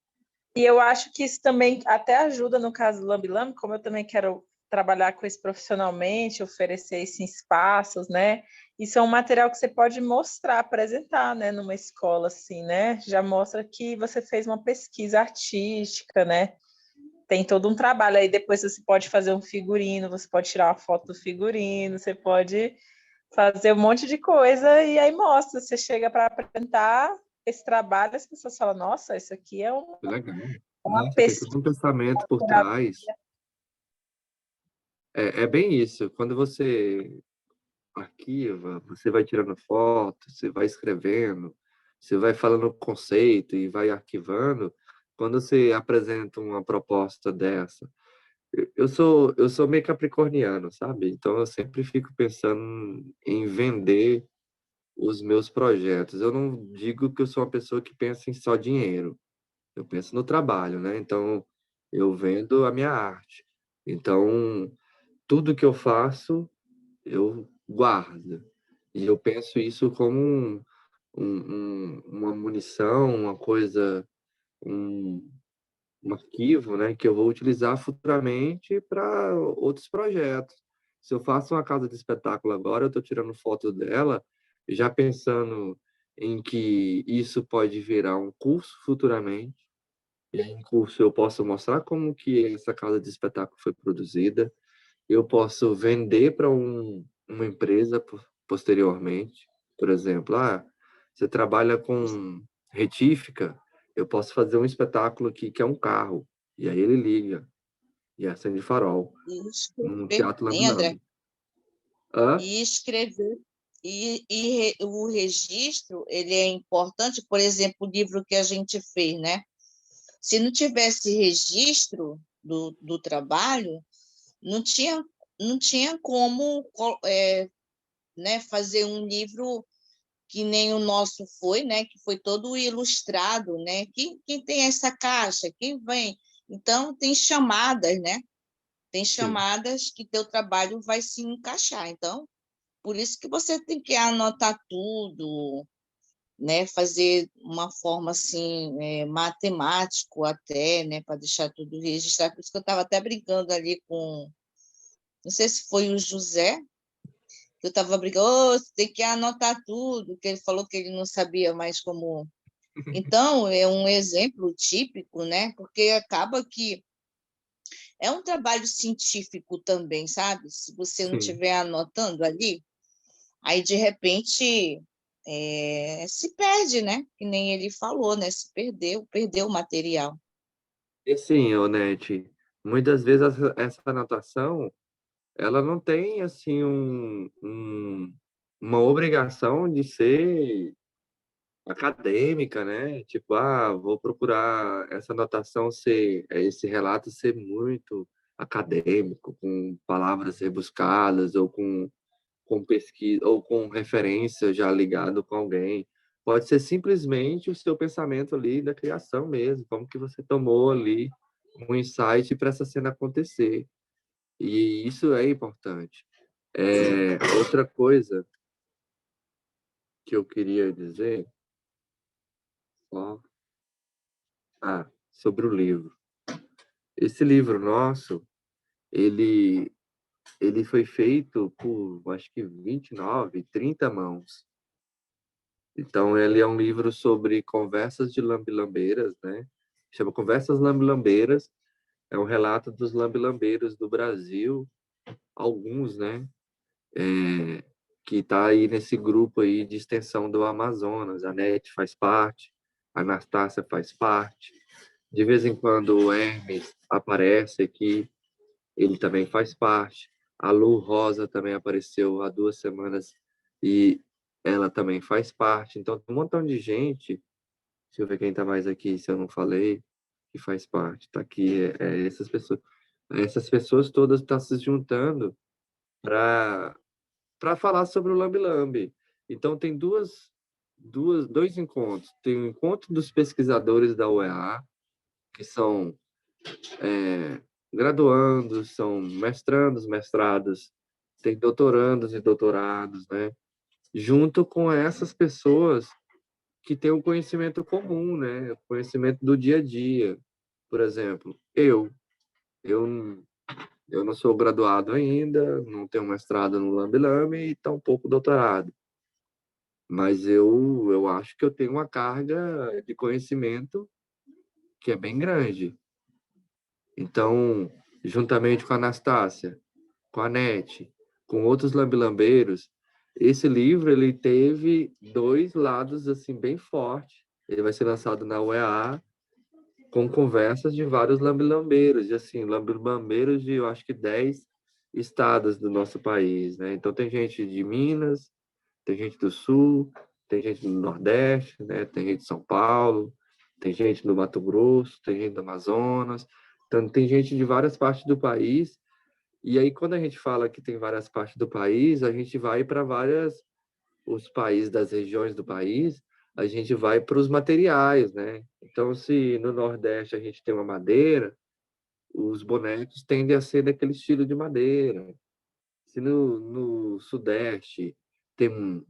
E eu acho que isso também até ajuda no caso do Lambi Lambi, como eu também quero trabalhar com isso profissionalmente, oferecer esses espaços, né? Isso é um material que você pode mostrar, apresentar, né, numa escola assim, né? Já mostra que você fez uma pesquisa artística, né? Tem todo um trabalho aí, depois você pode fazer um figurino, você pode tirar uma foto do figurino, você pode fazer um monte de coisa e aí mostra, você chega para apresentar esse trabalho, as pessoas falam, nossa, isso aqui é Legal. uma Nossa, tem pesquisa. todo um pensamento por trás. É bem isso. Quando você arquiva, você vai tirando foto, você vai escrevendo, você vai falando o conceito e vai arquivando. Quando você apresenta uma proposta dessa, eu sou meio capricorniano, sabe? Então eu sempre fico pensando em vender os meus projetos. Eu não digo que eu sou uma pessoa que pensa em só dinheiro. Eu penso no trabalho, né? Então eu vendo a minha arte. Então tudo que eu faço eu guardo. E eu penso isso como uma munição, uma coisa, um, um arquivo, né, que eu vou utilizar futuramente para outros projetos. Se eu faço uma casa de espetáculo agora, eu estou tirando foto dela, já pensando em que isso pode virar um curso futuramente. E aí, em curso eu posso mostrar como que essa casa de espetáculo foi produzida, eu posso vender para uma empresa posteriormente. Por exemplo, você trabalha com retífica, eu posso fazer um espetáculo aqui que é um carro, e aí ele liga e acende farol, E num escrever, teatro hein, André? lambe-lambe. Hã? E escrever. O registro, ele é importante, por exemplo, o livro que a gente fez, né? Se não tivesse registro do trabalho, não tinha, não tinha como né, fazer um livro que nem o nosso foi, né, que foi todo ilustrado, né? Quem tem essa caixa? Quem vem? Então, tem chamadas, né? Tem Sim. chamadas que teu trabalho vai se encaixar. Então, por isso que você tem que anotar tudo, né? Fazer uma forma assim, matemático até, né? Para deixar tudo registrado. Por isso que eu estava até brincando ali com, não sei se foi o José, que eu estava brincando, "Ô, você tem que anotar tudo, que ele falou que ele não sabia mais como. Então, é um exemplo típico, né? Porque acaba que é um trabalho científico também, sabe? Se você não Sim. estiver anotando ali, aí de repente se perde, né? Que nem ele falou, né? Se perdeu o material. E assim, Onete, muitas vezes essa anotação, ela não tem, assim, uma obrigação de ser acadêmica, né? Tipo, vou procurar essa anotação ser, esse relato ser muito acadêmico, com palavras rebuscadas ou com pesquisa ou com referência já ligado com alguém. Pode ser simplesmente o seu pensamento ali da criação mesmo, como que você tomou ali um insight para essa cena acontecer. E isso é importante. Outra coisa que eu queria dizer, ó, sobre o livro. Esse livro nosso, ele ele foi feito por, acho que 29, 30 mãos. Então, ele é um livro sobre conversas de lambe-lambeiras, né? Chama Conversas Lambe-Lambeiras. É um relato dos lambe-lambeiros do Brasil, alguns, né? Que está aí nesse grupo aí de extensão do Amazonas. A Nete faz parte, a Anastácia faz parte. De vez em quando o Hermes aparece aqui, ele também faz parte. A Lu Rosa também apareceu há 2 semanas e ela também faz parte. Então, tem um montão de gente. Deixa eu ver quem está mais aqui, se eu não falei, que faz parte. Está aqui, essas pessoas. Essas pessoas todas estão se juntando para falar sobre o Lambe Lambe. Então, tem dois encontros. Tem o encontro dos pesquisadores da UEA, que são graduandos, são mestrandos, mestrados, tem doutorandos e doutorados, né? Junto com essas pessoas que têm o conhecimento comum, né? O conhecimento do dia a dia. Por exemplo, eu, eu não sou graduado ainda, não tenho mestrado no Lambe Lambe e tampouco doutorado. Mas eu acho que eu tenho uma carga de conhecimento que é bem grande. Então, juntamente com a Anastácia, com a Nete, com outros lambilambeiros, esse livro ele teve dois lados assim bem fortes. Ele vai ser lançado na UEA com conversas de vários lambilambeiros, e assim, lambilambeiros de eu acho que 10 estados do nosso país, né? Então tem gente de Minas, tem gente do Sul, tem gente do Nordeste, né? Tem gente de São Paulo, tem gente do Mato Grosso, tem gente do Amazonas, então tem gente de várias partes do país. E aí, quando a gente fala que tem várias partes do país, a gente vai para os países das regiões do país, a gente vai para os materiais, né? Então, se no Nordeste a gente tem uma madeira, os bonecos tendem a ser daquele estilo de madeira. Se no Sudeste tem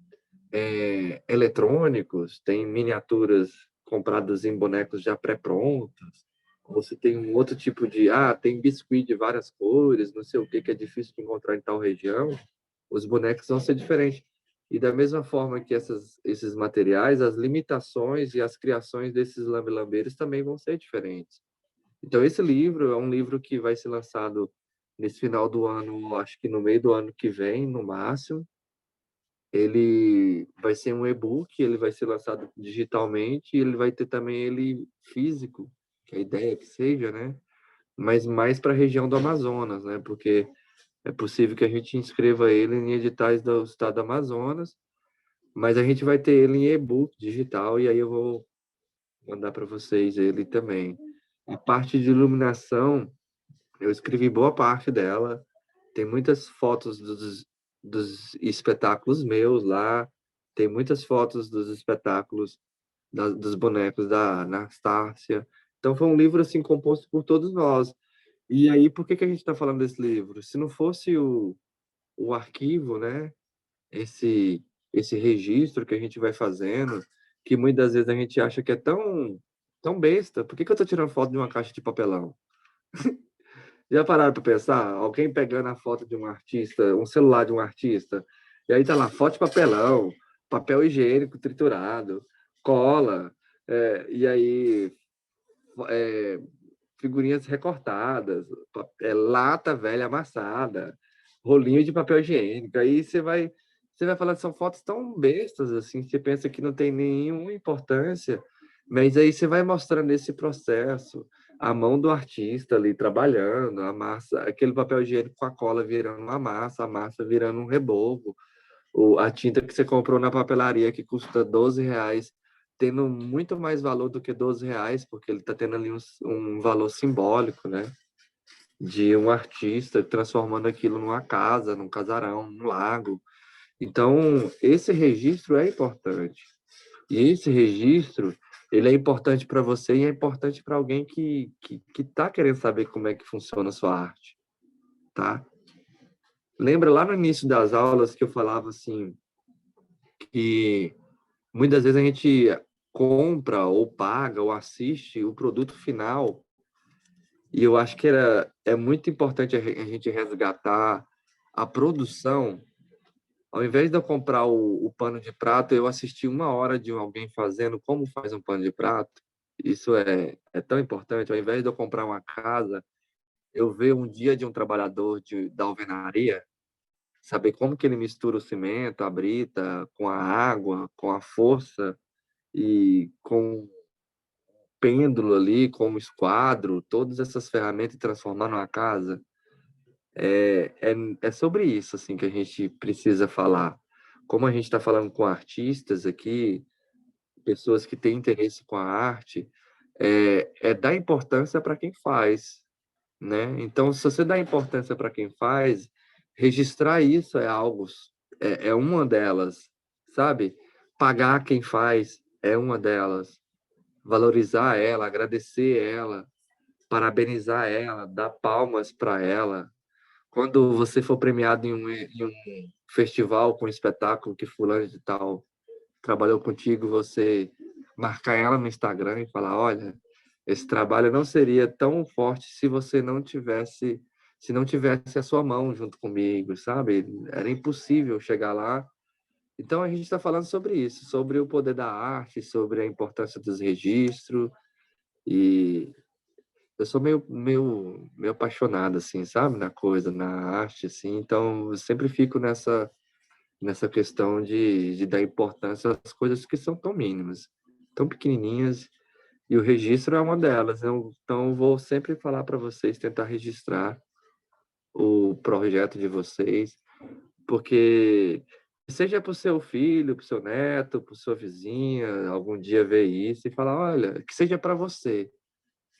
eletrônicos, tem miniaturas compradas em bonecos já pré-prontos, ou se tem um outro tipo de, tem biscuit de várias cores, não sei o que é difícil de encontrar em tal região, os bonecos vão ser diferentes. E da mesma forma que esses materiais, as limitações e as criações desses lambe-lambeiros também vão ser diferentes. Então, esse livro é um livro que vai ser lançado nesse final do ano, acho que no meio do ano que vem, no máximo. ele vai ser um e-book, ele vai ser lançado digitalmente, e ele vai ter também ele físico, que a ideia é que seja, né? Mas mais para a região do Amazonas, né? Porque é possível que a gente inscreva ele em editais do estado do Amazonas, mas a gente vai ter ele em e-book digital, e aí eu vou mandar para vocês ele também. A parte de iluminação, eu escrevi boa parte dela. Tem muitas fotos dos espetáculos meus lá. Tem muitas fotos dos espetáculos dos bonecos da Anastácia. Então foi um livro assim composto por todos nós. E aí, por que que a gente está falando desse livro? Se não fosse o arquivo, né? Esse registro que a gente vai fazendo, que muitas vezes a gente acha que é tão besta. Por que que eu estou tirando foto de uma caixa de papelão? Já pararam para pensar? Alguém pegando a foto de um artista, um celular de um artista, e aí tá lá, foto de papelão, papel higiênico triturado, cola, e aí é, figurinhas recortadas, lata velha amassada, rolinho de papel higiênico. Aí você vai falar, são fotos tão bestas assim, você pensa que não tem nenhuma importância, mas aí você vai mostrando esse processo, a mão do artista ali trabalhando, a massa, aquele papel higiênico com a cola virando uma massa, a massa virando um reboco, a tinta que você comprou na papelaria que custa R$ 12, tendo muito mais valor do que R$ 12, porque ele está tendo ali um valor simbólico, né? De um artista transformando aquilo numa casa, num casarão, num lago. Então, esse registro é importante. E esse registro, ele é importante para você e é importante para alguém que está querendo saber como é que funciona a sua arte, tá? Lembra lá no início das aulas que eu falava assim, que muitas vezes a gente compra ou paga ou assiste o produto final, e eu acho que é muito importante a gente resgatar a produção. Ao invés de eu comprar o pano de prato, eu assisti 1 hora de alguém fazendo como faz um pano de prato. Isso é tão importante. Ao invés de eu comprar uma casa, eu ver um dia de um trabalhador da alvenaria, saber como que ele mistura o cimento, a brita, com a água, com a força e com pêndulo ali, com o esquadro, todas essas ferramentas e transformar numa casa. É sobre isso assim que a gente precisa falar. Como a gente está falando com artistas aqui, pessoas que têm interesse com a arte, é dar importância para quem faz, né? Então, se você dá importância para quem faz, registrar isso é algo, é uma delas, sabe? Pagar quem faz é uma delas. Valorizar ela, agradecer ela, parabenizar ela, dar palmas para ela. Quando você for premiado em um festival com um espetáculo que fulano de tal trabalhou contigo, você marcar ela no Instagram e falar, olha, esse trabalho não seria tão forte se não tivesse a sua mão junto comigo, sabe? Era impossível chegar lá. Então a gente está falando sobre isso, sobre o poder da arte, sobre a importância dos registros, e eu sou meio apaixonado, assim, sabe, na coisa, na arte, assim, então eu sempre fico nessa questão de dar importância às coisas que são tão mínimas, tão pequenininhas, e o registro é uma delas. Então eu vou sempre falar para vocês, tentar registrar o projeto de vocês, porque seja para o seu filho, para o seu neto, para sua vizinha, algum dia ver isso e falar, olha, que seja para você.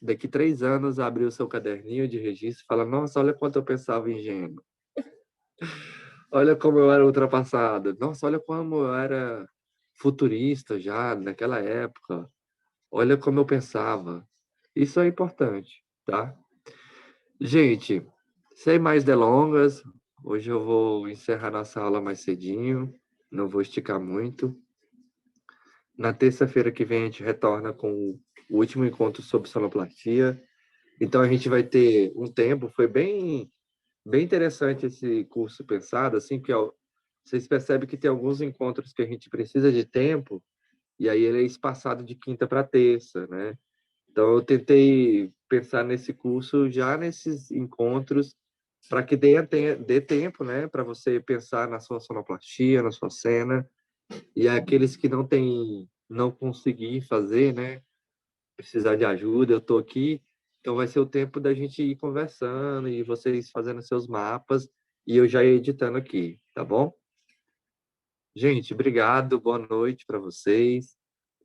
Daqui 3 anos, abrir o seu caderninho de registro e falar, nossa, olha quanto eu pensava ingênuo. Olha como eu era ultrapassado. Nossa, olha como eu era futurista já naquela época. Olha como eu pensava. Isso é importante, tá? Gente, sem mais delongas, hoje eu vou encerrar nossa aula mais cedinho, não vou esticar muito. Na terça-feira que vem a gente retorna com o último encontro sobre sonoplastia. Então a gente vai ter um tempo, foi bem interessante esse curso pensado, assim, que vocês percebem que tem alguns encontros que a gente precisa de tempo, e aí ele é espaçado de quinta para terça, né? Então eu tentei pensar nesse curso já nesses encontros para que dê tempo, né, para você pensar na sua sonoplastia, na sua cena, e aqueles que não conseguir fazer, né, precisar de ajuda, eu estou aqui, então vai ser o tempo da gente ir conversando e vocês fazendo seus mapas e eu já ir editando aqui, tá bom? Gente, obrigado, boa noite para vocês.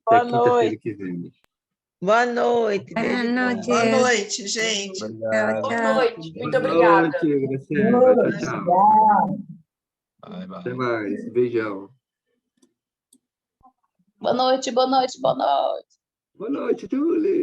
Até Boa quinta-feira noite. que vem. Boa noite. Beijo. Boa noite, gente. Tchau, Boa tchau. noite, muito Boa obrigada. noite, Graciela. Tchau, tchau. Bye, bye. Até mais. Beijão. Boa noite, boa noite, boa noite. Boa noite, Julie.